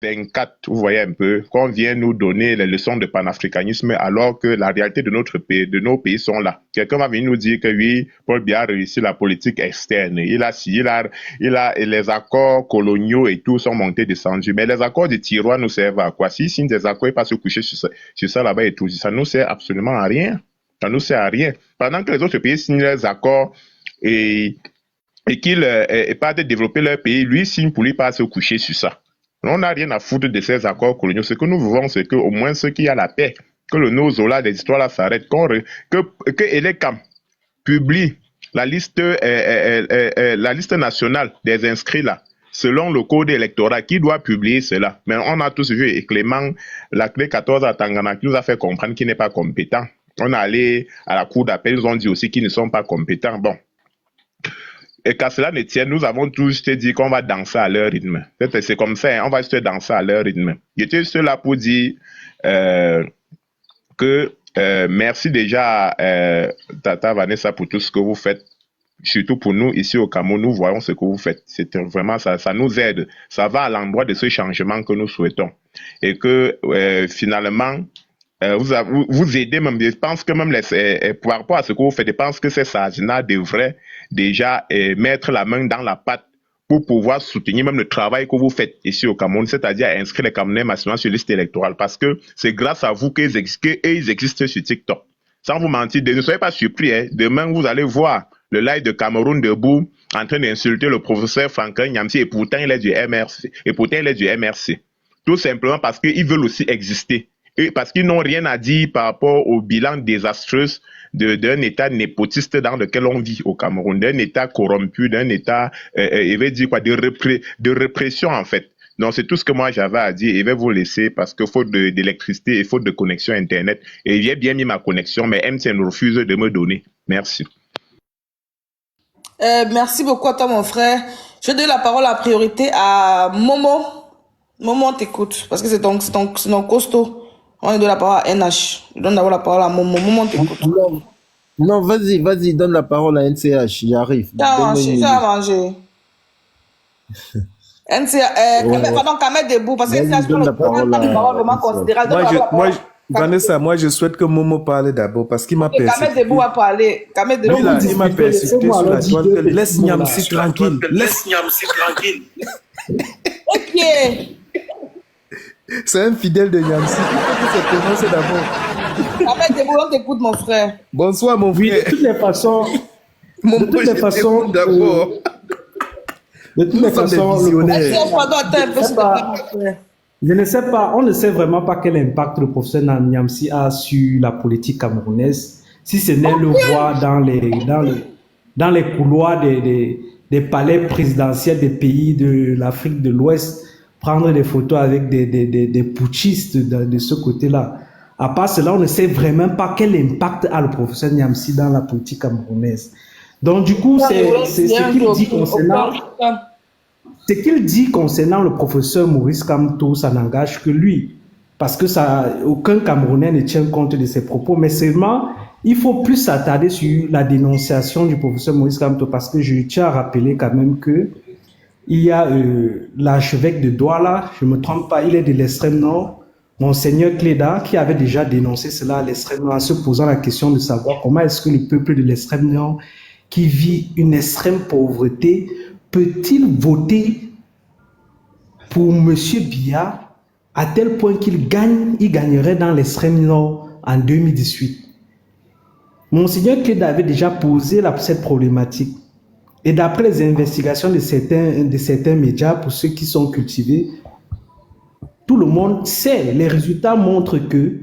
24, vous voyez un peu, qu'on vient nous donner les leçons de panafricanisme alors que la réalité de notre pays, de nos pays sont là. Quelqu'un va venir nous dire que oui, Paul Biya a réussi la politique externe. Il a les accords coloniaux et tout sont montés, descendus. Mais les accords de tiroir nous servent à quoi? Si signe des accords et pas se coucher sur ça là-bas et tout, ça nous sert absolument à rien. Ça nous sert à rien. Pendant que les autres pays signent les accords et qu'ils pas de développer leur pays, lui signe pour lui pas se coucher sur ça. On n'a rien à foutre de ces accords coloniaux. Ce que nous voulons, c'est qu'au moins ceux qui a la paix, que le Nozola des histoires là s'arrête, que Elekam publie la liste nationale des inscrits là, selon le code électoral, qui doit publier cela. Mais on a tous vu, et Clément, la clé 14 à Tangana, qui nous a fait comprendre qu'il n'est pas compétent. On est allé à la cour d'appel, ils ont dit aussi qu'ils ne sont pas compétents. Bon. Et qu'à cela ne tienne, nous avons tous dit qu'on va danser à leur rythme. C'est comme ça, hein, on va juste danser à leur rythme. J'étais juste là pour dire que merci déjà, Tata Vanessa, pour tout ce que vous faites. Surtout pour nous, ici au Cameroun, nous voyons ce que vous faites. C'est vraiment ça nous aide. Ça va à l'endroit de ce changement que nous souhaitons. Et que finalement, vous aidez même. Je pense que même par rapport à ce que vous faites, je pense que ces Sajina devraient déjà mettre la main dans la pâte pour pouvoir soutenir même le travail que vous faites ici au Cameroun, c'est-à-dire inscrire les Camerounais massivement sur liste électorale, parce que c'est grâce à vous qu'ils existent sur TikTok. Sans vous mentir, ne soyez pas surpris, hein. Demain vous allez voir le live de Cameroun debout en train d'insulter le professeur Franklin Nyamsi, et pourtant il est du MRC. Tout simplement parce qu'ils veulent aussi exister. Et parce qu'ils n'ont rien à dire par rapport au bilan désastreux d'un État népotiste dans lequel on vit au Cameroun, d'un État corrompu, d'un État, il veut dire quoi, de répression en fait. Donc c'est tout ce que moi j'avais à dire. Je vais vous laisser parce que faute d'électricité et faute de connexion Internet, et j'ai bien mis ma connexion, mais MTN refuse de me donner. Merci. Merci beaucoup à toi, mon frère. Je donne la parole à priorité à Momo. Momo, on t'écoute parce que c'est ton costaud. On donne la parole à NH. Je donne d'abord la parole à Momo. Momo, on t'écoute. Non, vas-y, donne la parole à NCH, j'y arrive. Ça a mangé. Pardon, Kamet debout, parce que NCH donne la parole vraiment considérable. Vanessa, moi je souhaite que Momo parle d'abord parce qu'il m'a persécuté. Kamet debout va parler. Kamet debout. Il m'a persécuté sur la toile. Laisse Nyamsi tranquille. Ok. C'est un fidèle de Nyamsi. C'est commencé d'abord. Kamet debout, on t'écoute, mon frère. Bonsoir, mon frère. Oui, de toutes les façons. D'abord. De toutes les façons, je ne sais pas, on ne sait vraiment pas quel impact le professeur Nyamsi a sur la politique camerounaise, si ce n'est le voir dans les couloirs des palais présidentiels des pays de l'Afrique de l'Ouest, prendre des photos avec des putschistes de ce côté-là. À part cela, on ne sait vraiment pas quel impact a le professeur Nyamsi dans la politique camerounaise. Donc du coup, c'est ce qu'il dit concernant... Ce qu'il dit concernant le professeur Maurice Kamto, ça n'engage que lui, parce que aucun Camerounais ne tient compte de ses propos, mais seulement, il faut plus s'attarder sur la dénonciation du professeur Maurice Kamto, parce que je tiens à rappeler quand même que il y a l'archevêque de Douala, je ne me trompe pas, il est de l'extrême nord, Monseigneur Cléda, qui avait déjà dénoncé cela à l'extrême nord, en se posant la question de savoir comment est-ce que le peuple de l'extrême nord, qui vit une extrême pauvreté, peut-il voter pour M. Biya à tel point qu'il gagnerait dans l'extrême nord en 2018? Monseigneur Cléda avait déjà posé cette problématique. Et d'après les investigations de certains médias, pour ceux qui sont cultivés, tout le monde sait, les résultats montrent que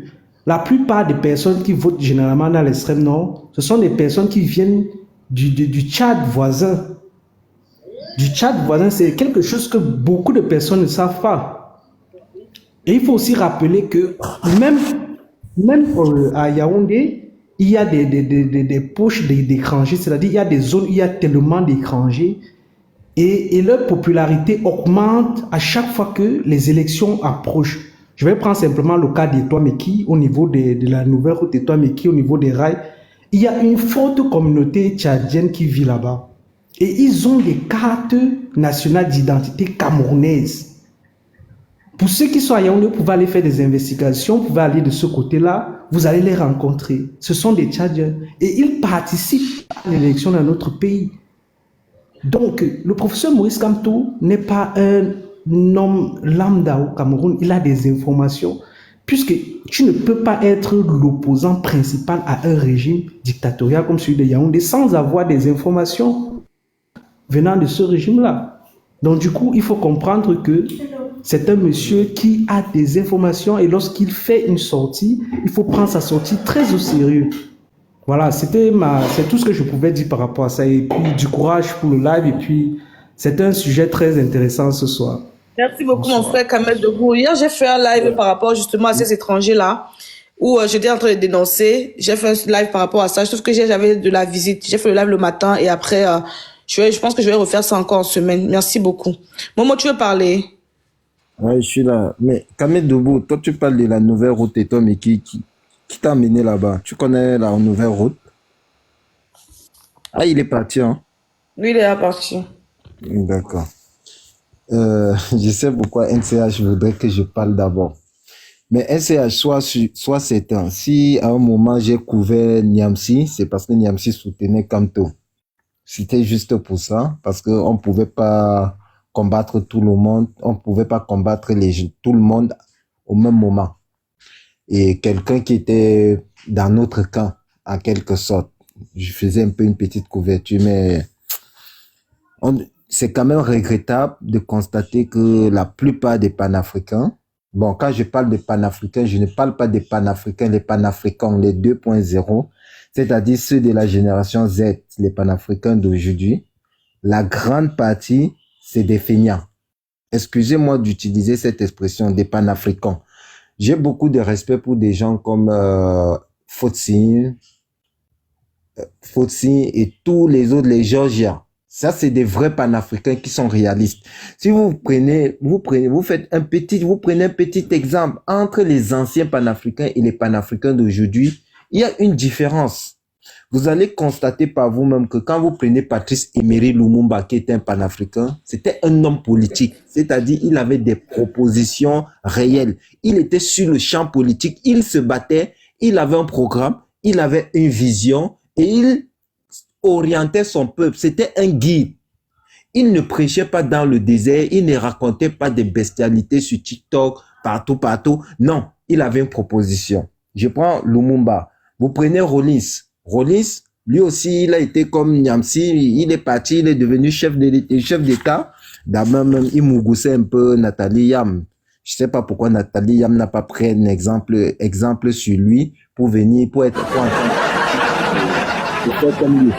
la plupart des personnes qui votent généralement dans l'extrême nord, ce sont des personnes qui viennent du Tchad voisin. Du Tchad voisin, c'est quelque chose que beaucoup de personnes ne savent pas. Et il faut aussi rappeler que même à Yaoundé, il y a des poches d'étrangers, c'est-à-dire il y a des zones où il y a tellement d'étrangers et leur popularité augmente à chaque fois que les élections approchent. Je vais prendre simplement le cas d'Etoile-Meki, au niveau de la nouvelle route d'Etoile-Meki, au niveau des rails. Il y a une forte communauté tchadienne qui vit là-bas. Et ils ont des cartes nationales d'identité camerounaises. Pour ceux qui sont à Yaoundé, vous pouvez aller faire des investigations, vous pouvez aller de ce côté-là, vous allez les rencontrer. Ce sont des Tchadiens et ils participent à l'élection dans notre pays. Donc, le professeur Maurice Kamto n'est pas un homme lambda au Cameroun, il a des informations, puisque tu ne peux pas être l'opposant principal à un régime dictatorial comme celui de Yaoundé sans avoir des informations venant de ce régime-là. Donc, du coup, il faut comprendre que c'est un monsieur qui a des informations et lorsqu'il fait une sortie, il faut prendre sa sortie très au sérieux. Voilà, c'est tout ce que je pouvais dire par rapport à ça. Et puis, du courage pour le live. Et puis, c'est un sujet très intéressant ce soir. Merci beaucoup, mon frère Kamel Debout. Hier, j'ai fait un live par rapport justement à ces étrangers-là, où j'étais en train de dénoncer. J'ai fait un live par rapport à ça. Je trouve que j'avais de la visite. J'ai fait le live le matin et après, je pense que je vais refaire ça encore en semaine. Merci beaucoup. Momo, tu veux parler? Ouais, je suis là. Mais Kamel Debout, toi, tu parles de la nouvelle route et toi, mais qui t'a amené là-bas? Tu connais la nouvelle route? Ah, il est parti, hein? Oui, il est parti. D'accord. Je sais pourquoi NCH voudrait que je parle d'abord. Mais NCH, soit certain, si à un moment j'ai couvert Niamsi, c'est parce que Niamsi soutenait Kamto. C'était juste pour ça, parce qu'on ne pouvait pas combattre tout le monde, on ne pouvait pas combattre tout le monde au même moment. Et quelqu'un qui était dans notre camp, en quelque sorte, je faisais un peu une petite couverture, mais c'est quand même regrettable de constater que la plupart des panafricains, bon, quand je parle de panafricains, je ne parle pas des panafricains, les panafricains, les 2.0, c'est-à-dire ceux de la génération Z, les panafricains d'aujourd'hui, la grande partie, c'est des feignants. Excusez-moi d'utiliser cette expression, des panafricains. J'ai beaucoup de respect pour des gens comme Fotsi et tous les autres, les Georgiens. Ça, c'est des vrais panafricains qui sont réalistes. Si vous prenez un petit exemple entre les anciens panafricains et les panafricains d'aujourd'hui, il y a une différence. Vous allez constater par vous-même que quand vous prenez Patrice Emery Lumumba, qui était un panafricain, c'était un homme politique. C'est-à-dire, il avait des propositions réelles. Il était sur le champ politique, il se battait, il avait un programme, il avait une vision et il orientait son peuple. C'était un guide. Il ne prêchait pas dans le désert, il ne racontait pas des bestialités sur TikTok, partout. Non, il avait une proposition. Je prends Lumumba. Vous prenez Rollins. Rollins, lui aussi, il a été comme Niamsi, il est parti, il est devenu chef d'État. D'abord même, il mougoussait un peu Nathalie Yam. Je sais pas pourquoi Nathalie Yam n'a pas pris un exemple sur lui pour venir, pour comme lui.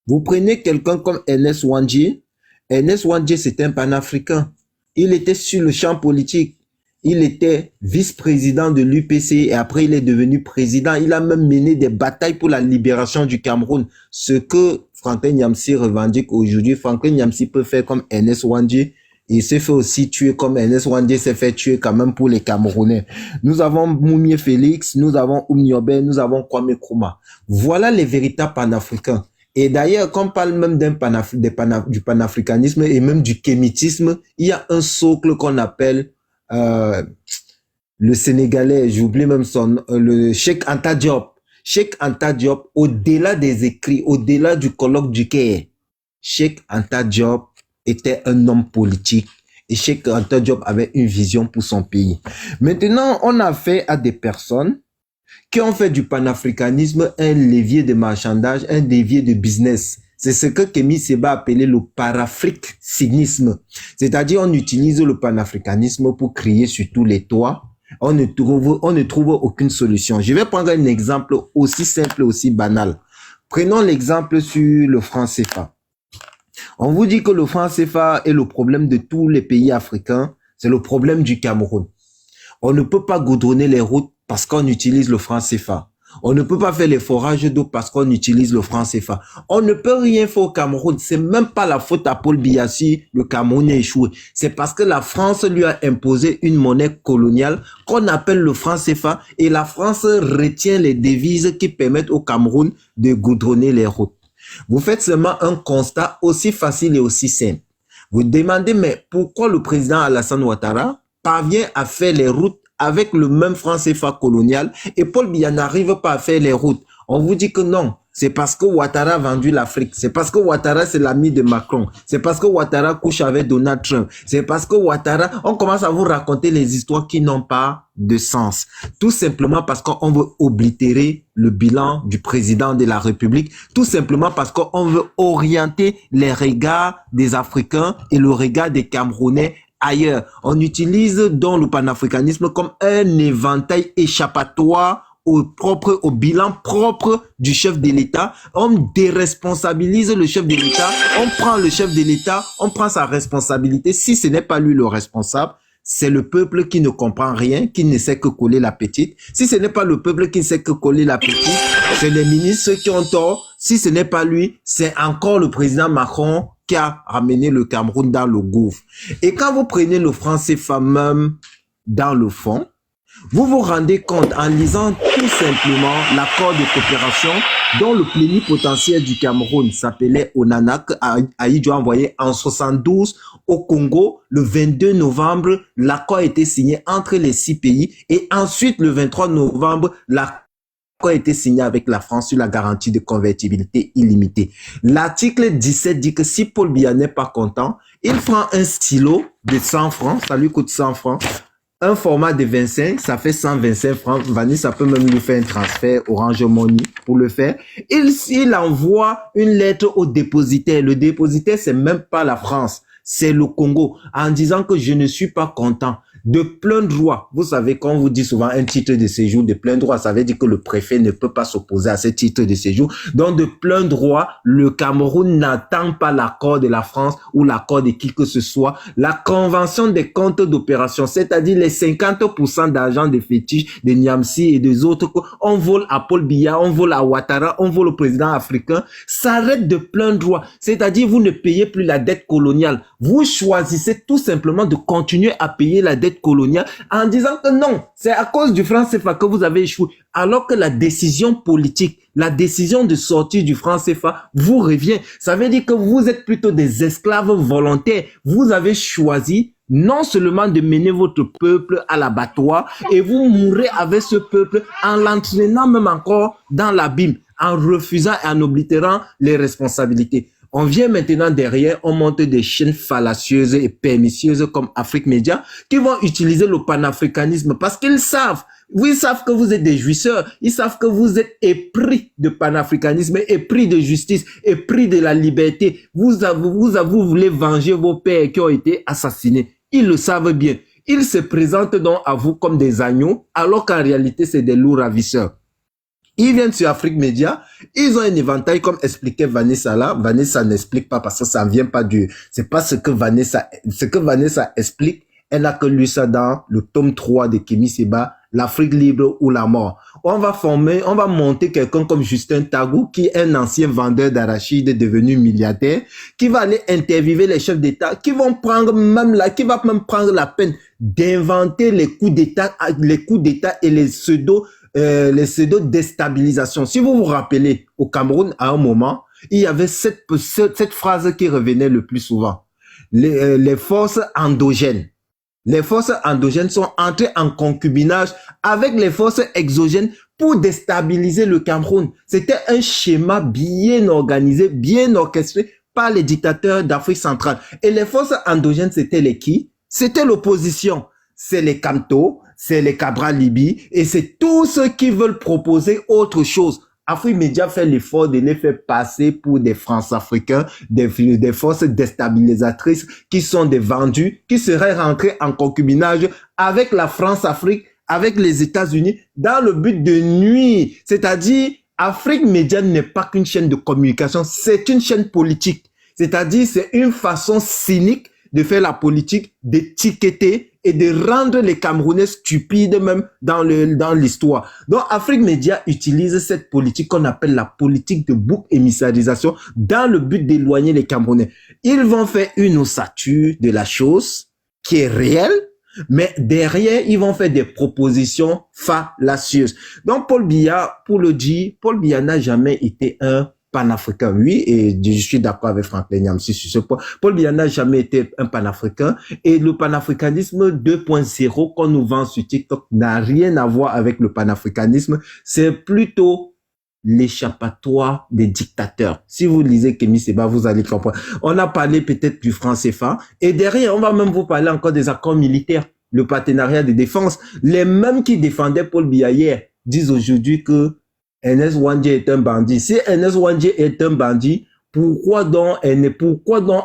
Vous prenez quelqu'un comme Ernest Wandji. Ernest Wandji, c'est un panafricain. Il était sur le champ politique. Il était vice-président de l'UPC et après il est devenu président. Il a même mené des batailles pour la libération du Cameroun. Ce que Franklin Nyamsi revendique aujourd'hui, Franklin Nyamsi peut faire comme Ernest Wandji. Il s'est fait aussi tuer comme Ernest Wandji s'est fait tuer quand même pour les Camerounais. Nous avons Moumié Félix, nous avons Oumniobé, nous avons Kwame Nkrumah. Voilà les véritables panafricains. Et d'ailleurs, quand on parle même du panafricanisme et même du kémitisme, il y a un socle qu'on appelle le Sénégalais, j'oublie même le Cheikh Anta Diop. Cheikh Anta Diop, au-delà des écrits, au-delà du colloque du Caire, Cheikh Anta Diop était un homme politique et Cheikh Anta Diop avait une vision pour son pays. Maintenant, on a fait à des personnes qui ont fait du panafricanisme un levier de marchandage, un levier de business. C'est ce que Kémy Séba appelait le parafricanisme. C'est-à-dire, on utilise le panafricanisme pour crier sur tous les toits. On ne trouve aucune solution. Je vais prendre un exemple aussi simple, aussi banal. Prenons l'exemple sur le franc CFA. On vous dit que le franc CFA est le problème de tous les pays africains. C'est le problème du Cameroun. On ne peut pas goudronner les routes parce qu'on utilise le franc CFA. On ne peut pas faire les forages d'eau parce qu'on utilise le franc CFA. On ne peut rien faire au Cameroun. C'est même pas la faute à Paul Biya si le Cameroun a échoué. C'est parce que la France lui a imposé une monnaie coloniale qu'on appelle le franc CFA et la France retient les devises qui permettent au Cameroun de goudronner les routes. Vous faites seulement un constat aussi facile et aussi simple. Vous demandez, mais pourquoi le président Alassane Ouattara parvient à faire les routes avec le même franc CFA colonial et Paul Biya n'arrive pas à faire les routes. On vous dit que non. C'est parce que Ouattara a vendu l'Afrique. C'est parce que Ouattara, c'est l'ami de Macron. C'est parce que Ouattara couche avec Donald Trump. C'est parce que Ouattara, on commence à vous raconter les histoires qui n'ont pas de sens. Tout simplement parce qu'on veut oblitérer le bilan du président de la République. Tout simplement parce qu'on veut orienter les regards des Africains et le regard des Camerounais ailleurs. On utilise donc le panafricanisme comme un éventail échappatoire au bilan propre du chef de l'État. On déresponsabilise le chef de l'État, on prend le chef de l'État, on prend sa responsabilité. Si ce n'est pas lui le responsable, c'est le peuple qui ne comprend rien, qui ne sait que coller la petite. Si ce n'est pas le peuple qui ne sait que coller la petite, c'est les ministres qui ont tort. Si ce n'est pas lui, c'est encore le président Macron qui a ramené le Cameroun dans le gouffre. Et quand vous prenez le franc CFA même dans le fond, vous vous rendez compte en lisant tout simplement l'accord de coopération dont le plénipotentiaire du Cameroun s'appelait Onanak, a eu envoyé en 72 au Congo. Le 22 novembre, l'accord a été signé entre les 6 pays et ensuite le 23 novembre, l'accord a été signé avec la France sur la garantie de convertibilité illimitée. L'article 17 dit que si Paul Biya n'est pas content, il prend un stylo de 100 francs, ça lui coûte 100 francs, un format de 25, ça fait 125 francs. Vanessa peut même lui faire un transfert Orange Money pour le faire. Il envoie une lettre au dépositaire. Le dépositaire, c'est même pas la France, c'est le Congo, en disant que je ne suis pas content. De plein droit. Vous savez, quand on vous dit souvent un titre de séjour de plein droit, ça veut dire que le préfet ne peut pas s'opposer à ce titre de séjour. Donc, de plein droit, le Cameroun n'attend pas l'accord de la France ou l'accord de qui que ce soit. La convention des comptes d'opération, c'est-à-dire les 50% d'argent des fétiches, des Niamsi et des autres, on vole à Paul Biya, on vole à Ouattara, on vole au président africain, s'arrête de plein droit. C'est-à-dire, vous ne payez plus la dette coloniale. Vous choisissez tout simplement de continuer à payer la dette coloniale en disant que non, c'est à cause du franc CFA que vous avez échoué, alors que la décision politique, la décision de sortir du franc CFA vous revient. Ça veut dire que vous êtes plutôt des esclaves volontaires. Vous avez choisi non seulement de mener votre peuple à l'abattoir et vous mourrez avec ce peuple en l'entraînant même encore dans l'abîme, en refusant et en oblitérant les responsabilités. On vient maintenant derrière, on monte des chaînes fallacieuses et pernicieuses comme Afrique Média qui vont utiliser le panafricanisme parce qu'ils savent, ils savent que vous êtes des jouisseurs, ils savent que vous êtes épris de panafricanisme, épris de justice, épris de la liberté. Vous voulez venger vos pères qui ont été assassinés. Ils le savent bien. Ils se présentent donc à vous comme des agneaux alors qu'en réalité c'est des loups ravisseurs. Ils viennent sur Afrique Média, ils ont un éventail comme expliquait Vanessa là. Vanessa n'explique pas parce que ça ne vient pas c'est pas ce que Vanessa explique. Elle n'a que lu ça dans le tome 3 de Kémy Séba, l'Afrique libre ou la mort. On va monter quelqu'un comme Justin Tagou, qui est un ancien vendeur d'arachides devenu milliardaire, qui va aller interviewer les chefs d'État, qui va même prendre la peine d'inventer les coups d'État et les pseudo-déstabilisations. Si vous vous rappelez, au Cameroun, à un moment, il y avait cette phrase qui revenait le plus souvent. Les forces endogènes. Les forces endogènes sont entrées en concubinage avec les forces exogènes pour déstabiliser le Cameroun. C'était un schéma bien organisé, bien orchestré par les dictateurs d'Afrique centrale. Et les forces endogènes, c'était les qui? C'était l'opposition. C'est les Kamto, c'est les Cabral Libi, et c'est tous ceux qui veulent proposer autre chose. Afrique Média fait l'effort de les faire passer pour des France-Africains, des forces déstabilisatrices qui sont des vendus, qui seraient rentrés en concubinage avec la France-Afrique, avec les États-Unis, dans le but de nuire. C'est-à-dire, Afrique Média n'est pas qu'une chaîne de communication, c'est une chaîne politique. C'est-à-dire, c'est une façon cynique de faire la politique, d'étiqueter et de rendre les Camerounais stupides même dans l'histoire. Donc, Afrique Média utilise cette politique qu'on appelle la politique de bouc émissarisation dans le but d'éloigner les Camerounais. Ils vont faire une ossature de la chose qui est réelle, mais derrière, ils vont faire des propositions fallacieuses. Donc, Paul Biya, pour le dire, Paul Biya n'a jamais été un panafricain. Oui, et je suis d'accord avec Franklin Nyamsi sur ce point. Paul Biya n'a jamais été un panafricain et le panafricanisme 2.0 qu'on nous vend sur TikTok n'a rien à voir avec le panafricanisme. C'est plutôt l'échappatoire des dictateurs. Si vous lisez Kémy Séba, vous allez comprendre. On a parlé peut-être du franc CFA et derrière, on va même vous parler encore des accords militaires, le partenariat de défense. Les mêmes qui défendaient Paul Biya hier disent aujourd'hui que Ernest Ouandji est un bandit. Si Ernest Ouandji est un bandit, pourquoi donc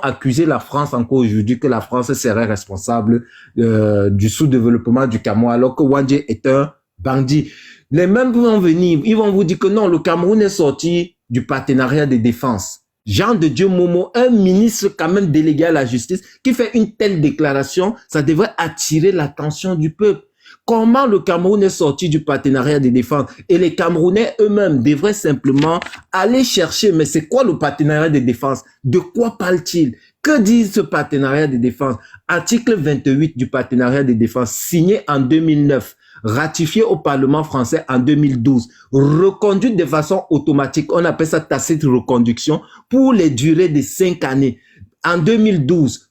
accuser la France encore aujourd'hui que la France serait responsable du sous-développement du Cameroun alors que Ouandji est un bandit? Les mêmes vont venir, ils vont vous dire que non, le Cameroun est sorti du partenariat de défense. Jean de Dieu Momo, un ministre quand même délégué à la justice, qui fait une telle déclaration, ça devrait attirer l'attention du peuple. Comment le Cameroun est sorti du partenariat de défense? Et les Camerounais eux-mêmes devraient simplement aller chercher, mais c'est quoi le partenariat de défense? De quoi parle-t-il? Que dit ce partenariat de défense? Article 28 du partenariat de défense, signé en 2009, ratifié au Parlement français en 2012, reconduite de façon automatique, on appelle ça tacite reconduction, pour les durées de 5 années. En 2012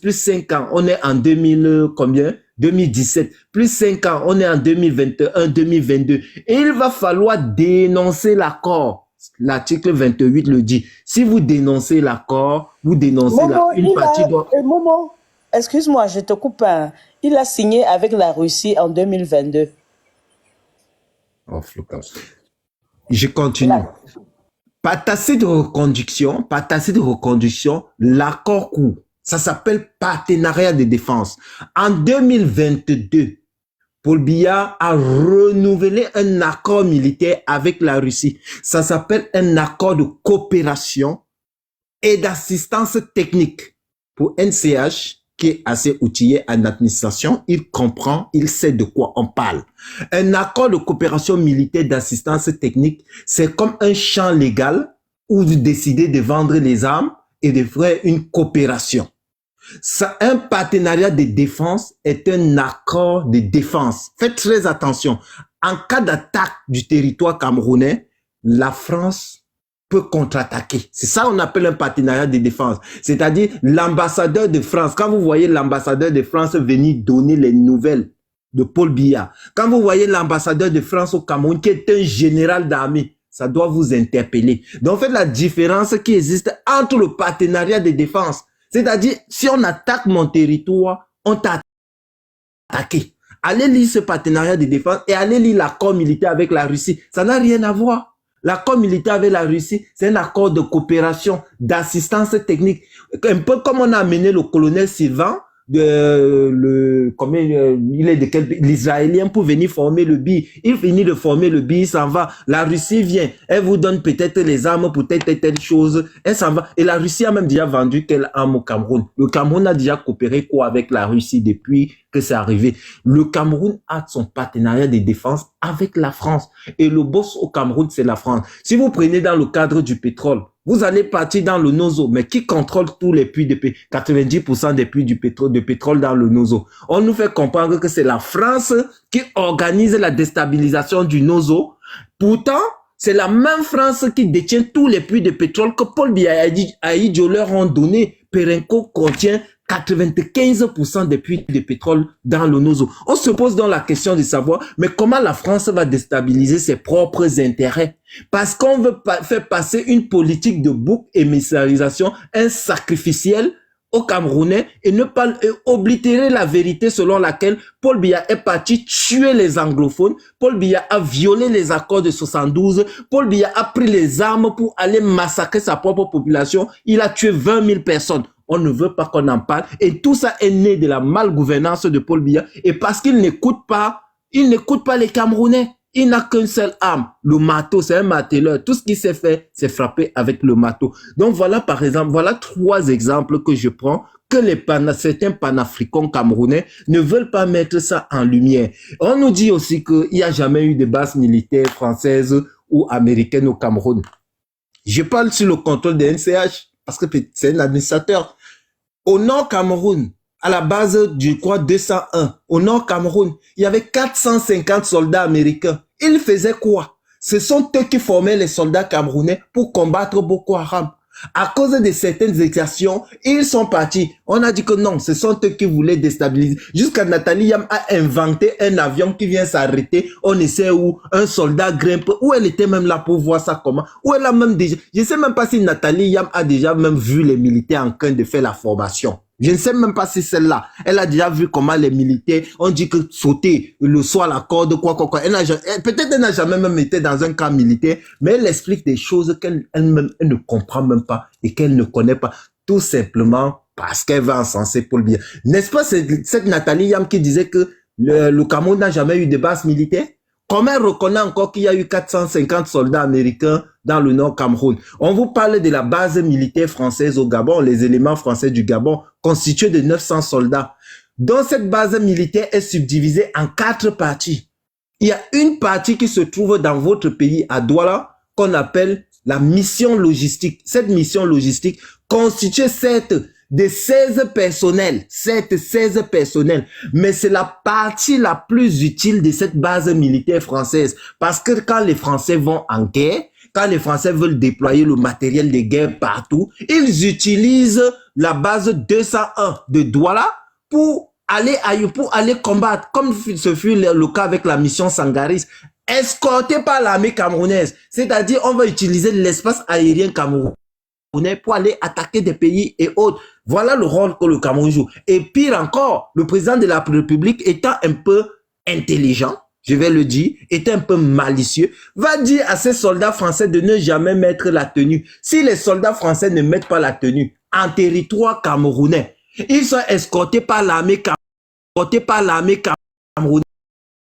plus 5 ans, on est en 2017, plus 5 ans, on est en 2021, 2022. Et il va falloir dénoncer l'accord. L'article 28 le dit. Si vous dénoncez l'accord, vous dénoncez une partie de... Momo, excuse-moi, je te coupe. Il a signé avec la Russie en 2022. Oh, flocage. Je continue. Là. Par tacite de reconduction, l'accord court. Ça s'appelle partenariat de défense. En 2022, Paul Biya a renouvelé un accord militaire avec la Russie. Ça s'appelle un accord de coopération et d'assistance technique. Pour NCH, qui est assez outillé en administration, il comprend, il sait de quoi on parle. Un accord de coopération militaire d'assistance technique, c'est comme un champ légal où vous décidez de vendre les armes et de faire une coopération. Ça, un partenariat de défense est un accord de défense. Faites très attention. En cas d'attaque du territoire camerounais, la France peut contre-attaquer. C'est ça qu'on appelle un partenariat de défense. C'est-à-dire l'ambassadeur de France. Quand vous voyez l'ambassadeur de France venir donner les nouvelles de Paul Biya, quand vous voyez l'ambassadeur de France au Cameroun qui est un général d'armée, ça doit vous interpeller. Donc faites la différence qui existe entre le partenariat de défense. C'est-à-dire, si on attaque mon territoire, on t'a attaqué. Allez lire ce partenariat de défense et allez lire l'accord militaire avec la Russie. Ça n'a rien à voir. L'accord militaire avec la Russie, c'est un accord de coopération, d'assistance technique. Un peu comme on a amené le colonel Sylvain, il est de quel pays? L'Israélien pour venir former le BI. Il finit de former le BI, il s'en va. La Russie vient, elle vous donne peut-être les armes pour telle chose, elle s'en va. Et la Russie a même déjà vendu quelle arme au Cameroun. Le Cameroun a déjà coopéré quoi avec la Russie depuis que c'est arrivé. Le Cameroun a son partenariat de défense avec la France. Et le boss au Cameroun, c'est la France. Si vous prenez dans le cadre du pétrole, vous allez partir dans le Nozo, mais qui contrôle tous les puits de pétrole? 90% des puits de pétrole dans le Nozo. On nous fait comprendre que c'est la France qui organise la déstabilisation du Nozo. Pourtant, c'est la même France qui détient tous les puits de pétrole que Paul Biya et Aïdjo leur ont donné. Perenco contient 95% des puits de pétrole dans le Nozo. On se pose donc la question de savoir, mais comment la France va déstabiliser ses propres intérêts? Parce qu'on veut faire passer une politique de bouc émissarisation, un sacrificiel aux Camerounais et ne pas oblitérer la vérité selon laquelle Paul Biya est parti tuer les anglophones, Paul Biya a violé les accords de 72, Paul Biya a pris les armes pour aller massacrer sa propre population, il a tué 20 000 personnes. On ne veut pas qu'on en parle. Et tout ça est né de la malgouvernance de Paul Biya. Et parce qu'il n'écoute pas les Camerounais. Il n'a qu'une seule arme. Le marteau, c'est un marteleur. Tout ce qu'il sait faire, c'est frapper avec le marteau. Donc voilà, par exemple, voilà 3 exemples que je prends que certains panafricains camerounais ne veulent pas mettre ça en lumière. On nous dit aussi qu'il n'y a jamais eu de base militaire française ou américaine au Cameroun. Je parle sur le contrôle des NCH parce que c'est un administrateur. Au Nord Cameroun, à la base du croix 201, au Nord Cameroun, il y avait 450 soldats américains. Ils faisaient quoi? Ce sont eux qui formaient les soldats camerounais pour combattre Boko Haram. À cause de certaines exactions, ils sont partis. On a dit que non, ce sont eux qui voulaient déstabiliser. Jusqu'à Nathalie Yam a inventé un avion qui vient s'arrêter. On essaie où un soldat grimpe. Où elle était même là pour voir ça comment. Où elle a même déjà... Je ne sais même pas si Nathalie Yam a déjà même vu les militaires en train de faire la formation. Je ne sais même pas si celle-là, elle a déjà vu comment les militaires, on dit que sauter le saut à la corde, quoi. Peut-être elle n'a jamais même été dans un camp militaire, mais elle explique des choses qu'elle elle ne comprend même pas et qu'elle ne connaît pas. Tout simplement parce qu'elle va encenser Paul Biya. N'est-ce pas cette Nathalie Yam qui disait que le Cameroun n'a jamais eu de base militaire? Comment elle reconnaît encore qu'il y a eu 450 soldats américains dans le Nord Cameroun? On vous parle de la base militaire française au Gabon, les éléments français du Gabon, constitués de 900 soldats. Donc cette base militaire est subdivisée en 4 parties. Il y a une partie qui se trouve dans votre pays, à Douala, qu'on appelle la mission logistique. Cette mission logistique constitue certes de 16 personnels, 16 personnels, mais c'est la partie la plus utile de cette base militaire française, parce que quand les Français vont en guerre, quand les Français veulent déployer le matériel de guerre partout, ils utilisent la base 201 de Douala pour aller ailleurs, pour aller combattre, comme ce fut le cas avec la mission Sangaris, escorté par l'armée camerounaise. C'est-à-dire, on va utiliser l'espace aérien camerounais pour aller attaquer des pays et autres. Voilà le rôle que le Cameroun joue. Et pire encore, le président de la République étant un peu intelligent, je vais le dire, étant un peu malicieux, va dire à ces soldats français de ne jamais mettre la tenue. Si les soldats français ne mettent pas la tenue en territoire camerounais, ils sont escortés par l'armée camerounaise.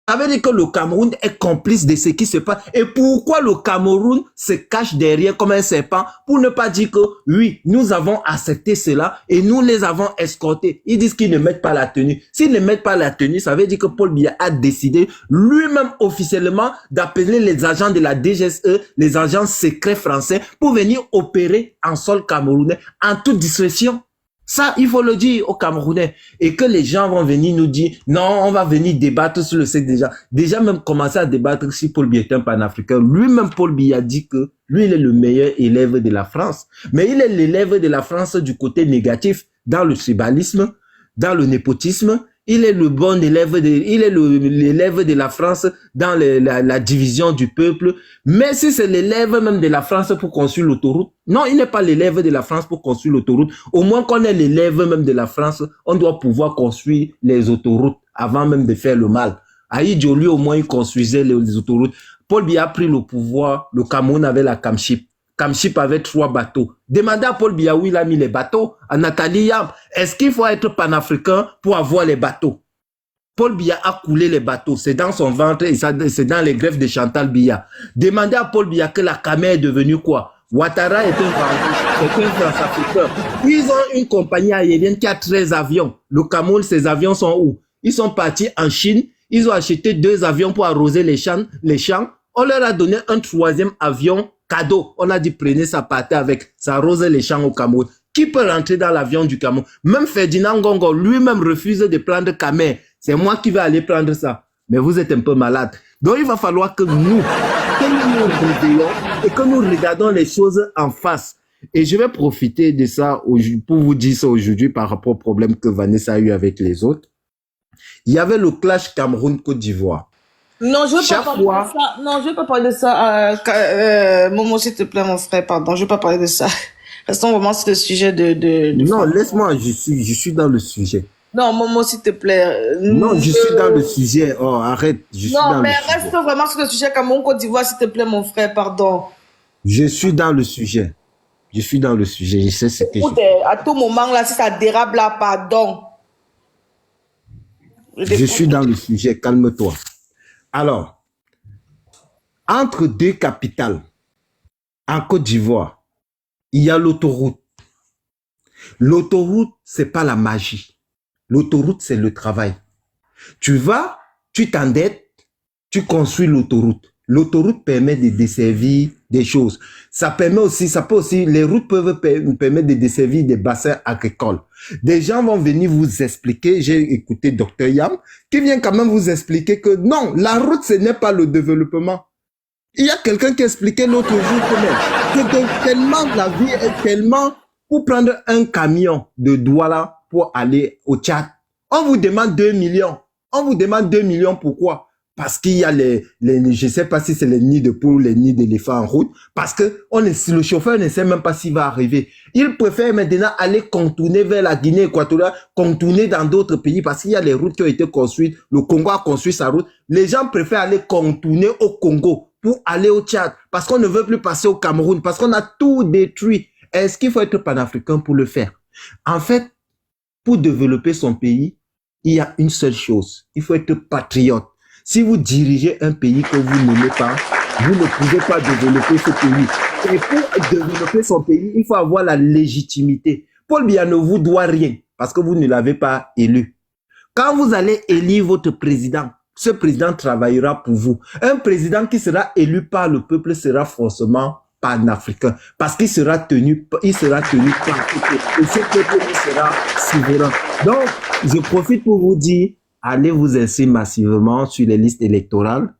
Ça veut dire que le Cameroun est complice de ce qui se passe. Et pourquoi le Cameroun se cache derrière comme un serpent pour ne pas dire que oui, nous avons accepté cela et nous les avons escortés. Ils disent qu'ils ne mettent pas la tenue. S'ils ne mettent pas la tenue, ça veut dire que Paul Biya a décidé lui-même officiellement d'appeler les agents de la DGSE, les agents secrets français, pour venir opérer en sol camerounais en toute discrétion. Ça, il faut le dire aux Camerounais. Et que les gens vont venir nous dire, non, on va venir débattre sur le sexe déjà. Déjà même commencer à débattre si Paul Biya est un panafricain. Lui-même, Paul Biya dit que lui, il est le meilleur élève de la France. Mais il est l'élève de la France du côté négatif, dans le tribalisme, dans le népotisme. Il est le bon élève il est l'élève de la France dans la division du peuple. Mais si c'est l'élève même de la France pour construire l'autoroute, non, il n'est pas l'élève de la France pour construire l'autoroute. Au moins qu'on est l'élève même de la France, on doit pouvoir construire les autoroutes avant même de faire le mal. Aïdjo, lui, au moins, il construisait les autoroutes. Paul Biya a pris le pouvoir, le Cameroun avait la Camship. Camship avait 3 bateaux. Demandez à Paul Biya où il a mis les bateaux. À Nathalie Yam, est-ce qu'il faut être panafricain pour avoir les bateaux? Paul Biya a coulé les bateaux. C'est dans son ventre et c'est dans les greffes de Chantal Biya. Demandez à Paul Biya que la Camer est devenue quoi? Ouattara est un France-africain. Ils ont une compagnie aérienne qui a 13 avions. Le Cameroun, ces avions sont où? Ils sont partis en Chine. Ils ont acheté 2 avions pour arroser les champs. On leur a donné un 3e avion cadeau. On a dit prenez ça, partez avec. Ça arrose les champs au Cameroun. Qui peut rentrer dans l'avion du Cameroun? Même Ferdinand Ngongo lui-même refuse de prendre Camer. C'est moi qui vais aller prendre ça. Mais vous êtes un peu malade. Donc il va falloir que nous réveillons et que nous regardons les choses en face. Et je vais profiter de ça pour vous dire ça aujourd'hui par rapport au problème que Vanessa a eu avec les autres. Il y avait le clash Cameroun-Côte d'Ivoire. Non, je veux pas parler de ça. Non, je veux pas parler de ça. Momo, s'il te plaît, mon frère, pardon, je veux pas parler de ça. Restons vraiment sur le sujet de non, laisse-moi, je suis dans le sujet. Non, Momo, s'il te plaît. Non, je suis dans le sujet. Oh, arrête. Non, mais reste vraiment sur le sujet Cameroun, Côte d'Ivoire, s'il te plaît, mon frère, pardon. Je suis dans le sujet. Je suis dans le sujet. Je sais ce que je... À tout moment, là, si ça dérape, là, pardon. Je suis dans le sujet. Calme-toi. Alors, entre 2 capitales, en Côte d'Ivoire, il y a l'autoroute. L'autoroute, c'est pas la magie. L'autoroute, c'est le travail. Tu vas, tu t'endettes, tu construis l'autoroute. L'autoroute permet de desservir des choses. Ça peut aussi, les routes peuvent permettre de desservir des bassins agricoles. Des gens vont venir vous expliquer, j'ai écouté Dr Yam, qui vient quand même vous expliquer que non, la route, ce n'est pas le développement. Il y a quelqu'un qui expliquait l'autre jour que tellement la vie est tellement... Pour prendre un camion de Douala pour aller au Tchad, on vous demande 2 millions. On vous demande 2 millions, pourquoi? Parce qu'il y a je sais pas si c'est les nids de poules, les nids d'éléphants en route, parce que le chauffeur ne sait même pas s'il va arriver. Il préfère maintenant aller contourner vers la Guinée équatoriale, contourner dans d'autres pays, parce qu'il y a les routes qui ont été construites. Le Congo a construit sa route. Les gens préfèrent aller contourner au Congo pour aller au Tchad, parce qu'on ne veut plus passer au Cameroun, parce qu'on a tout détruit. Est-ce qu'il faut être panafricain pour le faire? En fait, pour développer son pays, il y a une seule chose. Il faut être patriote. Si vous dirigez un pays que vous n'aimez pas, vous ne pouvez pas développer ce pays. Et pour développer son pays, il faut avoir la légitimité. Paul Biya ne vous doit rien parce que vous ne l'avez pas élu. Quand vous allez élire votre président, ce président travaillera pour vous. Un président qui sera élu par le peuple sera forcément panafricain parce qu'il sera tenu par le peuple et ce peuple sera souverain. Donc, je profite pour vous dire, allez vous inscrire massivement sur les listes électorales.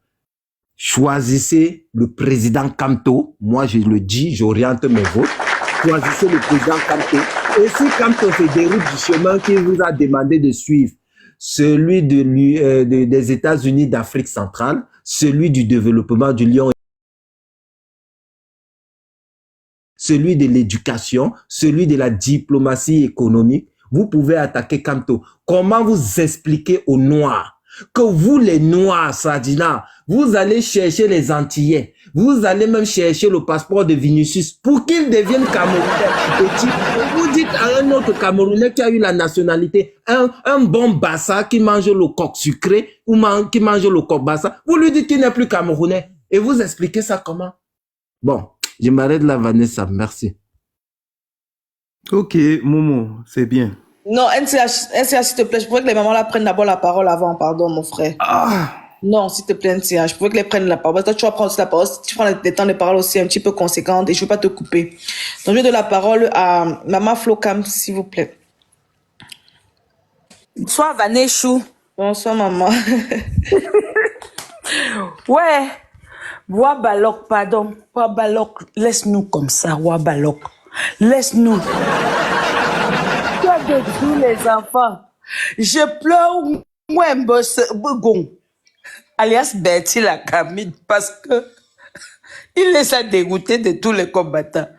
Choisissez le président Kamto. Moi, je le dis, j'oriente mes votes. Choisissez le président Kamto. Et si Kamto se déroule du chemin qu'il vous a demandé de suivre, celui des États-Unis d'Afrique centrale, celui du développement du Lion, celui de l'éducation, celui de la diplomatie économique, vous pouvez attaquer Kamto. Comment vous expliquez aux Noirs que vous, les Noirs, Sadina, vous allez chercher les Antillais, vous allez même chercher le passeport de Vinicius pour qu'il devienne Camerounais. Vous dites à un autre Camerounais qui a eu la nationalité, un bon Bassa qui mange le coq sucré ou qui mange le coq Bassa, vous lui dites qu'il n'est plus Camerounais. Et vous expliquez ça comment? Bon, je m'arrête là, Vanessa, merci. Ok, Momo, c'est bien. Non, NCH, s'il te plaît, je pourrais que les mamans là prennent d'abord la parole avant, pardon, mon frère. Non, s'il te plaît, NCH, je pourrais que les prennent la parole. Parce que toi, tu vas prendre aussi la parole, tu prends des temps de parole aussi un petit peu conséquents et je ne veux pas te couper. Donc, je vais donner la parole à Maman Flocam, s'il vous plaît. Bonsoir, Vaneshou. Bonsoir, maman. Ouais. Wabalok, pardon. Wabalok, laisse-nous comme ça, Wabalok. Laisse-nous. Tu as détruit les enfants. Je pleure, moi, Bogon, alias Betty la Camille, parce que il les a dégoûtés de tous les combattants.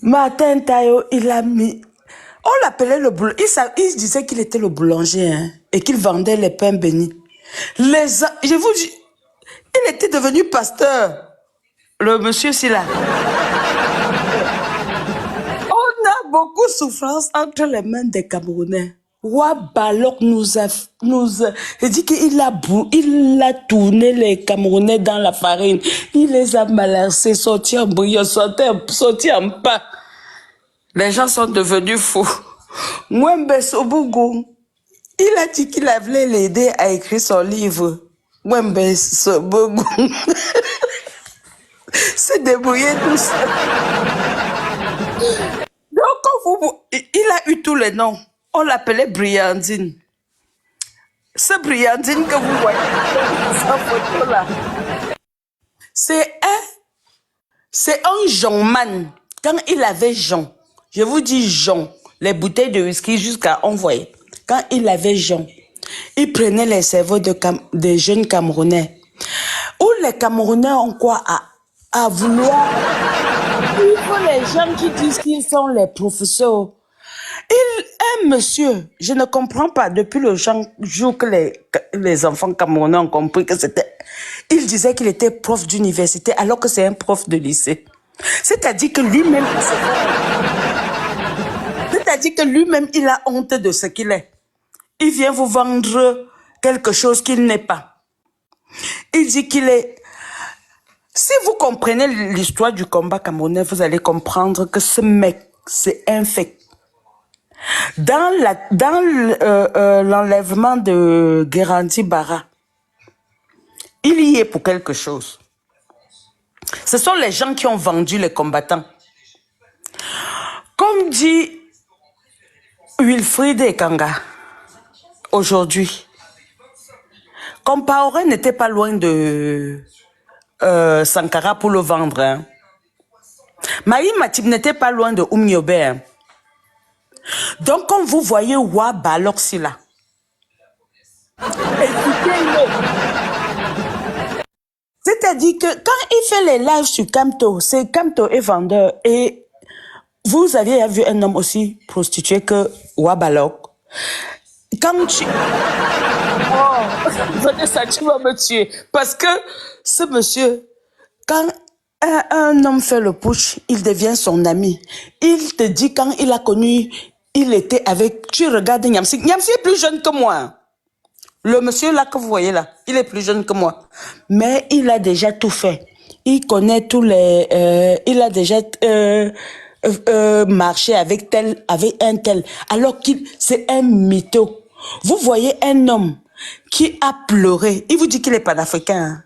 Martin Tayo, il a mis... On l'appelait le boulanger. Il disait qu'il était le boulanger, hein, et qu'il vendait les pains bénis. Je vous dis, il était devenu pasteur. Le monsieur Silla. On a beaucoup de souffrance entre les mains des Camerounais. Wabalok il dit qu'il a tourné les Camerounais dans la farine. Il les a malancés, sortis en bouillon, sortis en pain. Les gens sont devenus fous. Mwembe Sobougou, il a dit qu'il allait l'aider à écrire son livre. Mwembe Sobougou s'est débrouillé tout seul. Donc, il a eu tous les noms. On l'appelait Briandine. Ce Briandine que vous voyez dans sa photo là, c'est un jonman. Quand il avait Jean, je vous dis Jean, les bouteilles de whisky jusqu'à envoyer. Quand il avait Jean, il prenait les cerveaux des jeunes Camerounais. Où les Camerounais ont quoi à vouloir? Il faut les gens qui disent qu'ils sont les professeurs. Un monsieur, je ne comprends pas, depuis le jour que les enfants camerounais ont compris que c'était... Il disait qu'il était prof d'université alors que c'est un prof de lycée. C'est-à-dire que lui-même... il a honte de ce qu'il est. Il vient vous vendre quelque chose qu'il n'est pas. Il dit qu'il est... Si vous comprenez l'histoire du combat camerounais, vous allez comprendre que ce mec, c'est un fait. Dans l'enlèvement de Guérandi Bara, il y est pour quelque chose. Ce sont les gens qui ont vendu les combattants. Comme dit Wilfried Ekanga, aujourd'hui, Compaoré n'était pas loin de Sankara pour le vendre. Hein. Maï Matip n'était pas loin de Oumniobé. Hein. Donc, quand vous voyez Wa Baloxi là, c'est-à-dire que quand il fait les lives sur Camto, c'est Camto est vendeur. Et vous aviez vu un homme aussi prostitué que Wa Balok. Quand tu... Oh, Vanessa, tu vas me tuer. Parce que ce monsieur, quand un homme fait le push, il devient son ami. Il te dit quand il a connu, il était avec... Tu regardes Nyamsi. Nyamsi est plus jeune que moi. Le monsieur là que vous voyez là, il est plus jeune que moi. Mais il a déjà tout fait. Il connaît tous les... il a déjà marché avec un tel. Alors qu'il c'est un mytho. Vous voyez un homme qui a pleuré. Il vous dit qu'il est panafricain. Hein.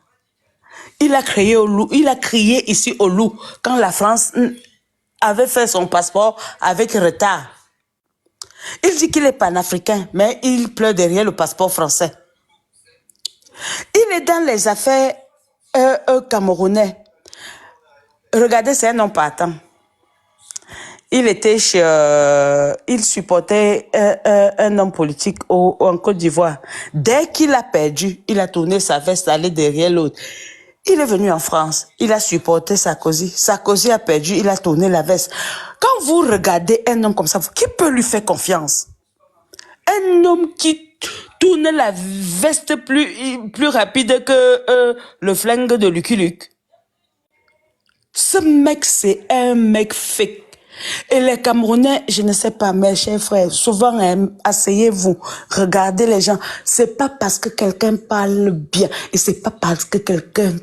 Il a crié ici au loup quand la France avait fait son passeport avec retard. Il dit qu'il est panafricain, mais il pleure derrière le passeport français. Il est dans les affaires camerounais. Regardez, c'est un homme partant. Il était il supportait un homme politique en Côte d'Ivoire. Dès qu'il a perdu, il a tourné sa veste, allé derrière l'autre. Il est venu en France, il a supporté Sarkozy. Sarkozy a perdu, il a tourné la veste. Quand vous regardez un homme comme ça, qui peut lui faire confiance? Un homme qui tourne la veste plus rapide que le flingue de Lucky Luke. Ce mec, c'est un mec fake. Et les Camerounais, je ne sais pas, mes chers frères, souvent, asseyez-vous, regardez les gens. C'est pas parce que quelqu'un parle bien et c'est pas parce que quelqu'un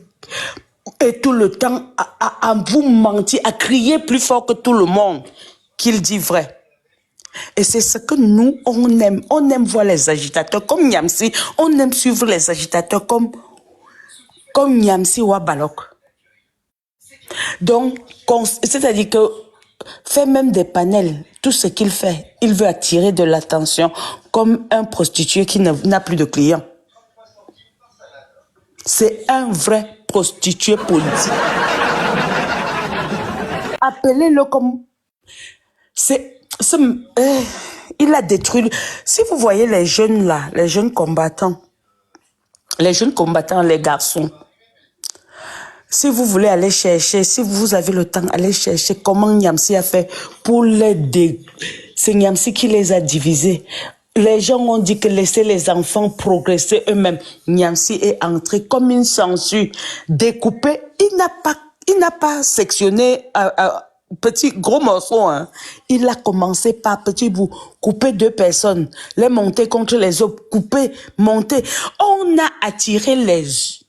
est tout le temps à vous mentir, à crier plus fort que tout le monde qu'il dit vrai. Et c'est ce que nous, on aime. On aime voir les agitateurs comme Nyamsi. On aime suivre les agitateurs comme Nyamsi ou Balok. Donc, c'est-à-dire que fait même des panels, tout ce qu'il fait, il veut attirer de l'attention comme un prostitué qui n'a plus de clients. C'est un vrai prostitué politique. Appelez-le comme... il a détruit... Si vous voyez les jeunes là, les jeunes combattants, les garçons, si vous voulez aller chercher, si vous avez le temps, allez chercher comment Nyamsi a fait pour les c'est Nyamsi qui les a divisés. Les gens ont dit que laisser les enfants progresser eux-mêmes. Nyamsi est entré comme une censure, découpé. Il n'a pas sectionné petit gros morceau. Hein. Il a commencé par petit bout, couper 2 personnes, les monter contre les autres, couper, monter. On a attiré